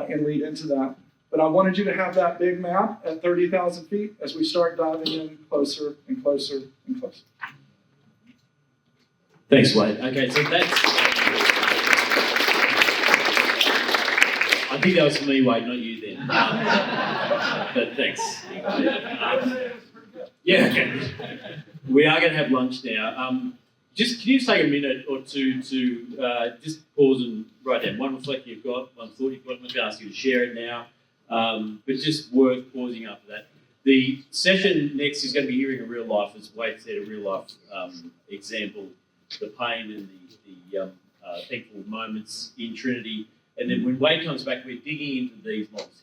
and lead into that. But I wanted you to have that big map at 30,000 feet as we start diving in closer and closer and closer. Thanks, Wade. Okay, so that's... I think that was for me, Wade, not you then. But thanks. Yeah, okay. We are going to have lunch now. Just can you take a minute or two to just pause and write down one reflection you've got, one thought you've got. I'm not going to ask you to share it now, but just worth pausing after that. The session next is going to be hearing a real life, as Wade said, a real life example, the pain and the thankful moments in Trinity. And then when Wade comes back, we're digging into these models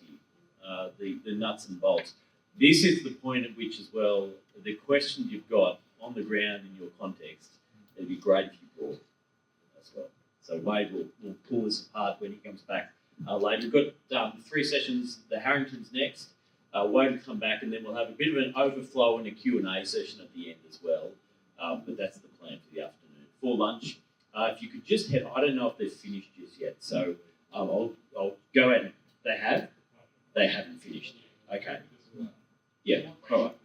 here, the nuts and bolts. This is the point at which, as well, the questions you've got on the ground in your context, it'd be great if you brought as well. So Wade will pull this apart when he comes back later. We've got 3 sessions. The Harringtons next. Wade will come back, and then we'll have a bit of an overflow and a Q&A session at the end as well. But that's the plan for the afternoon. For lunch, if you could just head, I don't know if they've finished just yet, so I'll go ahead. They have? They haven't finished. Okay. Yeah, all right.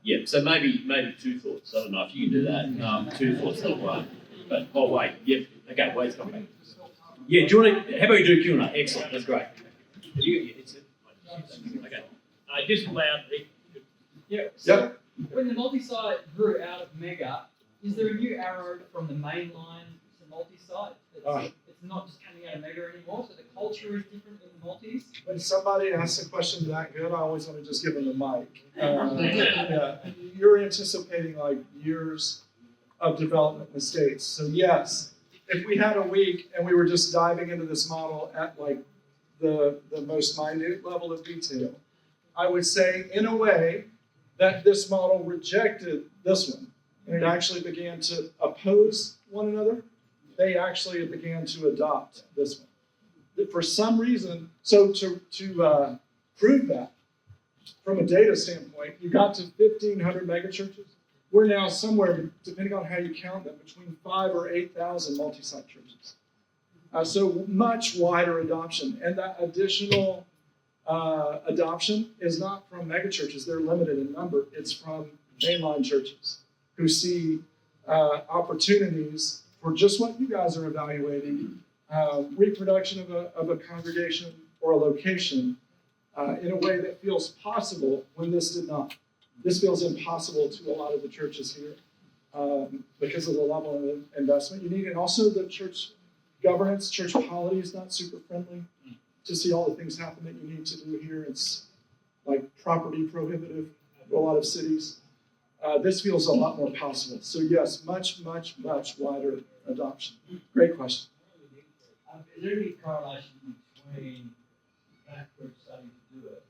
Yeah, so maybe 2 thoughts. I don't know if you can do that. 2 thoughts, not 1. But, wait. Yep. Okay, Wade's coming back. Yeah, do you want to, how about you do Q&A? Excellent, that's great. Have you got your headset? Okay. Just loud. Yeah. So when the multi-site grew out of Mega, is there a new arrow from the main line to multi-site? It's not just coming out of Mega anymore, so the culture is different in the multis? When somebody asks a question that good, I always want to just give them the mic. Yeah, you're anticipating like years of development mistakes. So yes, if we had a week and we were just diving into this model at like the most minute level of detail, I would say in a way that this model rejected this one, and it actually began to oppose one another. They actually began to adopt this one. For some reason, so to prove that, from a data standpoint, you got to 1,500 megachurches. We're now somewhere, depending on how you count them, between 5,000 or 8,000 multi-site churches. So much wider adoption. And that additional adoption is not from megachurches. They're limited in number. It's from mainline churches who see opportunities for just what you guys are evaluating, reproduction of a congregation or a location in a way that feels possible when this did not. This feels impossible to a lot of the churches here because of the level of investment you need. And also the church governance, church polity is not super friendly to see all the things happen that you need to do here. It's like property prohibitive for a lot of cities. This feels a lot more possible. So yes, much, much, much wider adoption. Great question. Is there any correlation between that group starting to do it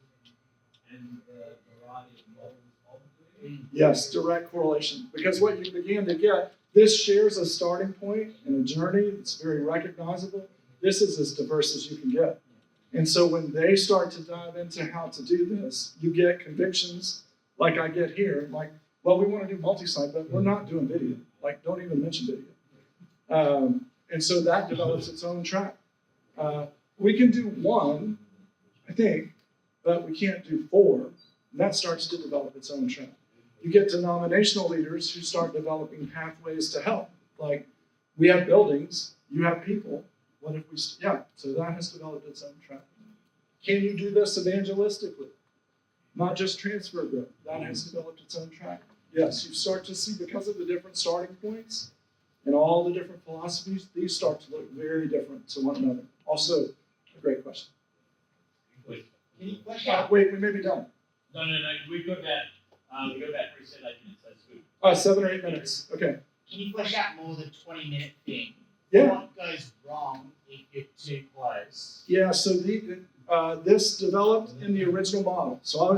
and the variety of models of it? Yes, direct correlation. Because what you begin to get, this shares a starting point and a journey that's very recognizable. This is as diverse as you can get. And so when they start to dive into how to do this, you get convictions like I get here, like, well, we want to do multi-site, but we're not doing video. Like, don't even mention video. And so that develops its own track. We can do 1, I think, but we can't do 4. And that starts to develop its own track. You get denominational leaders who start developing pathways to help. Like, we have buildings, you have people. What if we, so that has developed its own track. Can you do this evangelistically? Not just transfer growth. That has developed its own track. Yes, you start to see, because of the different starting points and all the different philosophies, these start to look very different to one another. Also, a great question. Can you flesh out? Wait, we may be done. No. We've got about 3 minutes. That's good. 7 or 8 minutes. Okay. Can you flesh out more the 20-minute thing? Yeah. What goes wrong if you're too close? Yeah, so this developed in the original model. So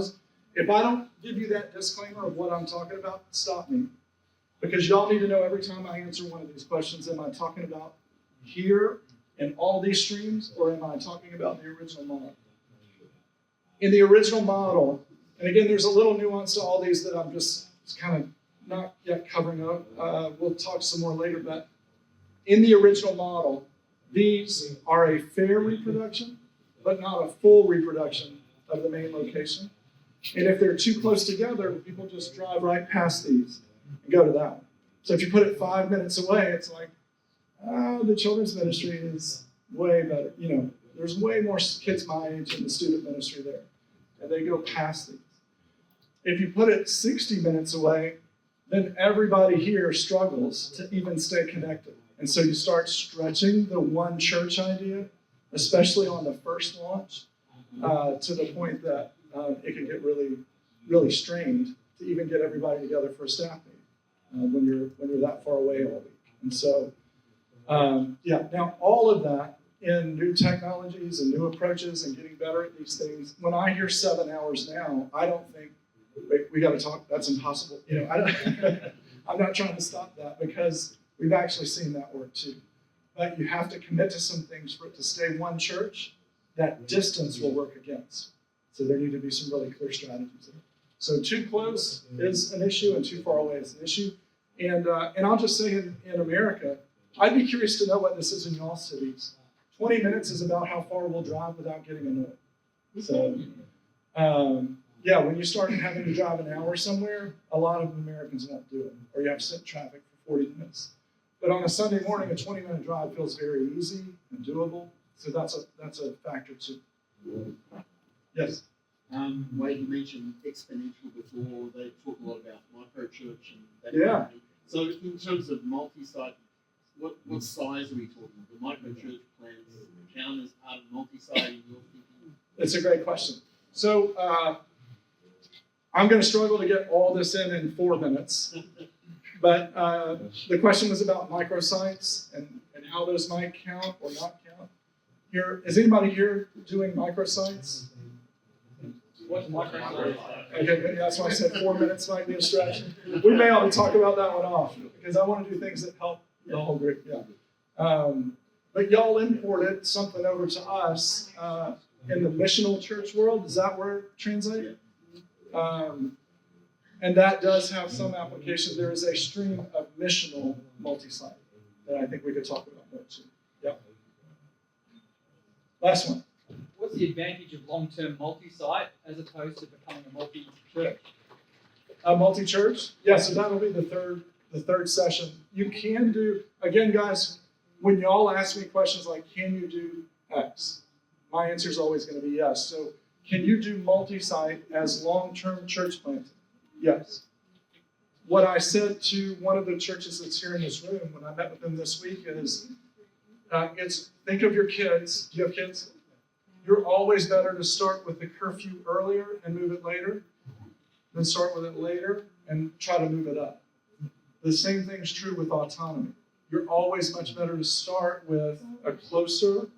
if I don't give you that disclaimer of what I'm talking about, stop me. Because y'all need to know every time I answer one of these questions, am I talking about here in all these streams, or am I talking about the original model? In the original model, and again, there's a little nuance to all these that I'm just kind of not yet covering up. We'll talk some more later, but in the original model, these are a fair reproduction, but not a full reproduction of the main location. And if they're too close together, people just drive right past these and go to that one. So if you put it 5 minutes away, it's like, the children's ministry is way better. There's way more kids my age in the student ministry there, and they go past these. If you put it 60 minutes away, then everybody here struggles to even stay connected. And so you start stretching the one church idea, especially on the first launch, to the point that it can get really, really strained to even get everybody together for a staff meeting when you're that far away all week. And so, now all of that in new technologies and new approaches and getting better at these things. When I hear 7 hours now, I don't think, wait, we got to talk, that's impossible. I'm not trying to stop that because we've actually seen that work too. But you have to commit to some things for it to stay one church. That distance will work against. So there need to be some really clear strategies there. So too close is an issue and too far away is an issue. And I'll just say in America, I'd be curious to know what this is in y'all cities. 20 minutes is about how far we'll drive without getting annoyed. So, when you start having to drive an hour somewhere, a lot of Americans won't do it. Or you have to sit in traffic for 40 minutes. But on a Sunday morning, a 20-minute drive feels very easy and doable. So that's a factor too. Yes? Wade, you mentioned exponential before. They talk a lot about microchurch and that Yeah. kind of thing. So in terms of multi-site, what size are we talking? The microchurch plans count as part of multi-site in your thinking? It's a great question. So I'm going to struggle to get all this in 4 minutes. But the question was about microsites and how those might count or not count. Is anybody here doing microsites? What's microsite? Okay, that's why I said 4 minutes might be a stretch. We may ought to talk about that one off because I want to do things that help the whole group. Yeah. But y'all imported something over to us in the missional church world. Is that where it translates? And that does have some application. There is a stream of missional multi-site that I think we could talk about more too. Yep. Last one. What's the advantage of long-term multi-site as opposed to becoming a multi-church? A multi-church? Yeah, so that'll be the third session. You can do, again, guys, when y'all ask me questions like, can you do X? My answer is always going to be yes. So can you do multi-site as long-term church planting? Yes. What I said to one of the churches that's here in this room when I met with them this week is, think of your kids. Do you have kids? You're always better to start with the curfew earlier and move it later than start with it later and try to move it up. The same thing's true with autonomy. You're always much better to start with a closer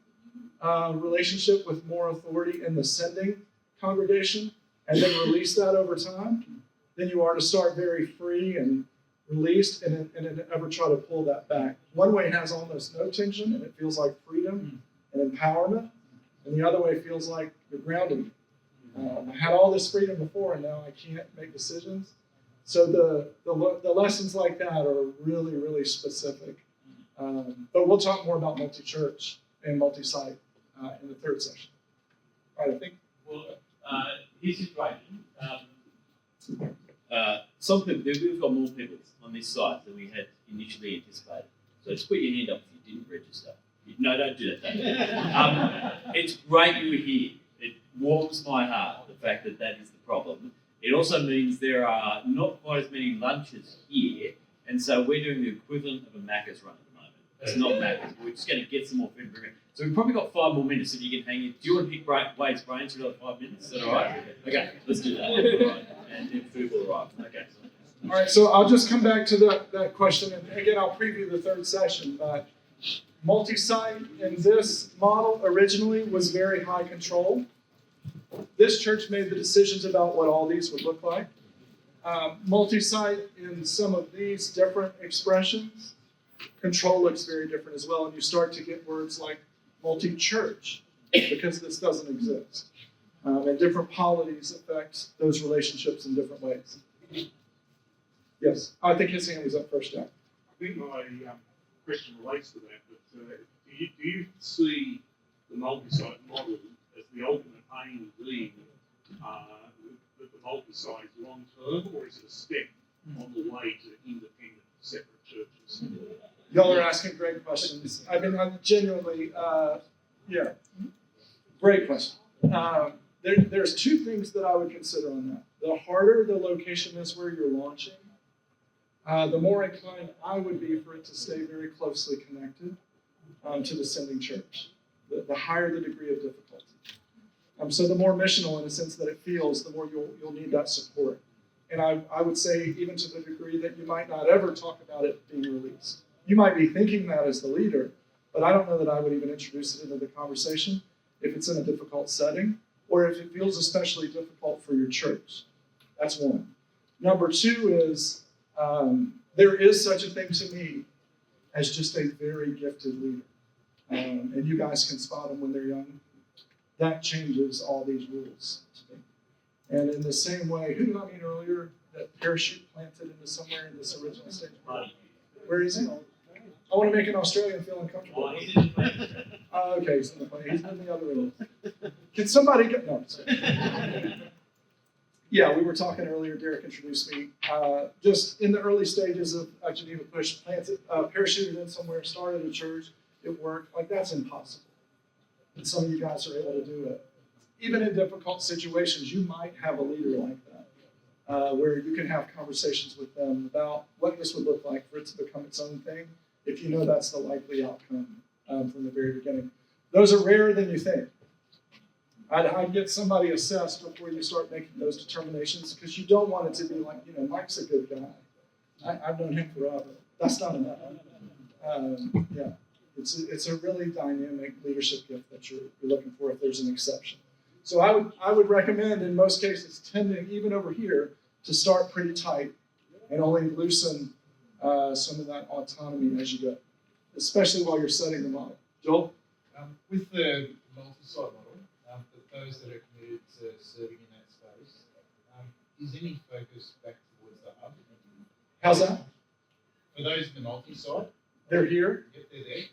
relationship with more authority in the sending congregation and then release that over time than you are to start very free and released and then ever try to pull that back. One way it has almost no tension and it feels like freedom and empowerment, and the other way feels like you're grounded. I had all this freedom before and now I can't make decisions. So the lessons like that are really, really specific. But we'll talk more about multi-church and multi-site in the third session. All right, I think. Well, here's the situation. We've got more people on this site than we had initially anticipated. So just put your hand up if you didn't register. No, don't do that. It's great you were here. It warms my heart, the fact that is the problem. It also means there are not quite as many lunches here, and so we're doing the equivalent of a Macca's run at the moment. It's not Macca's, we're just going to get some more food. So we've probably got 5 more minutes if you can hang in. Do you want to pick Wade's brains for another 5 minutes? Is that all right? Okay, let's do that. All right. And then food will arrive. Okay. All right, so I'll just come back to that question, and again, I'll preview the third session, but multi-site in this model originally was very high control. This church made the decisions about what all these would look like. Multi-site in some of these different expressions, control looks very different as well, and you start to get words like multi-church, because this doesn't exist. And different polities affect those relationships in different ways. Yes, I think his hand was up first, Jack. I think my question relates to that, but do you see the multi-site model as the ultimate aim being that the multi-site is long-term, or is it a step on the way to independence? separate churches? Y'all are asking great questions. I mean, I'm genuinely, yeah, great question. There's two things that I would consider on that. The harder the location is where you're launching, the more inclined I would be for it to stay very closely connected to the sending church. The higher the degree of difficulty. So the more missional in the sense that it feels, the more you'll need that support. And I would say even to the degree that you might not ever talk about it being released. You might be thinking that as the leader, but I don't know that I would even introduce it into the conversation if it's in a difficult setting or if it feels especially difficult for your church. That's one. Number two is there is such a thing to me as just a very gifted leader. And you guys can spot them when they're young. That changes all these rules to me. And in the same way, who did I mean earlier that parachute planted into somewhere in this original stage? Where is he? I want to make an Australian feel uncomfortable. Okay, he's in the plane. He's in the other room. Can somebody get... No, sorry. Yeah, we were talking earlier, Derek introduced me. Just in the early stages of Geneva Push, parachuted in somewhere, started a church, it worked. Like, that's impossible. And some of you guys are able to do it. Even in difficult situations, you might have a leader like that, where you can have conversations with them about what this would look like for it to become its own thing, if you know that's the likely outcome from the very beginning. Those are rarer than you think. I'd get somebody assessed before you start making those determinations, because you don't want it to be like, Mike's a good guy. I've known him forever. That's not enough. Yeah. It's a really dynamic leadership gift that you're looking for if there's an exception. So I would recommend in most cases tending, even over here, to start pretty tight and only loosen some of that autonomy as you go, especially while you're setting the model. Joel? With the multi-site model, for those that are committed to serving in that space, is any focus back towards the hub? How's that? For those in the multi-site, they're here? if they're there,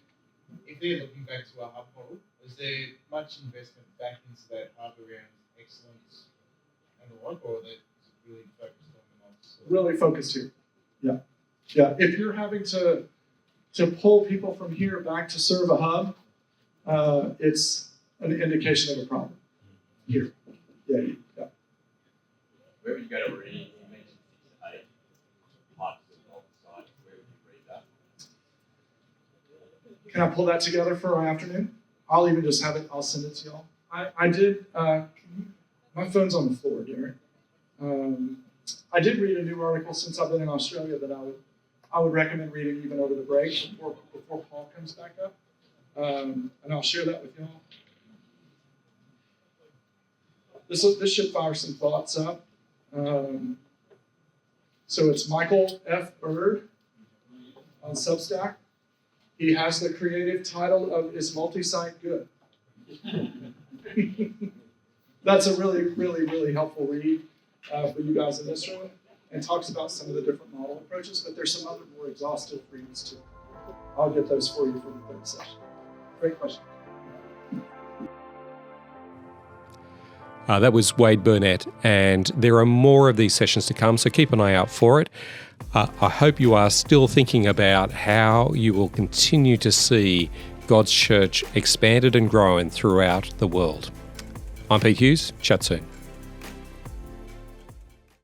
if they're looking back to a hub model, is there much investment back into that hub around excellence and the like, or are they really focused on the multi-site? Really focused here. Yeah. Yeah. If you're having to pull people from here back to serve a hub, it's an indication of a problem. Here. Yeah. Yeah. Where would you go to read? You mentioned 6 to 8 types of multi-site. Where would you read that? Can I pull that together for our afternoon? I'll even just have it. I'll send it to y'all. I did. My phone's on the floor, Derek. I did read a new article since I've been in Australia that I would recommend reading even over the break before Paul comes back up, and I'll share that with y'all. This should fire some thoughts up. So it's Michael F. Bird on Substack. He has the creative title of Is Multisite Good? That's a really, really, really helpful read for you guys in this room, and talks about some of the different model approaches, but there's some other more exhaustive reads too. I'll get those for you for the third session. Great question. That was Wade Burnett, and there are more of these sessions to come, so keep an eye out for it. I hope you are still thinking about how you will continue to see God's church expanded and growing throughout the world. I'm Pete Hughes. Chat soon.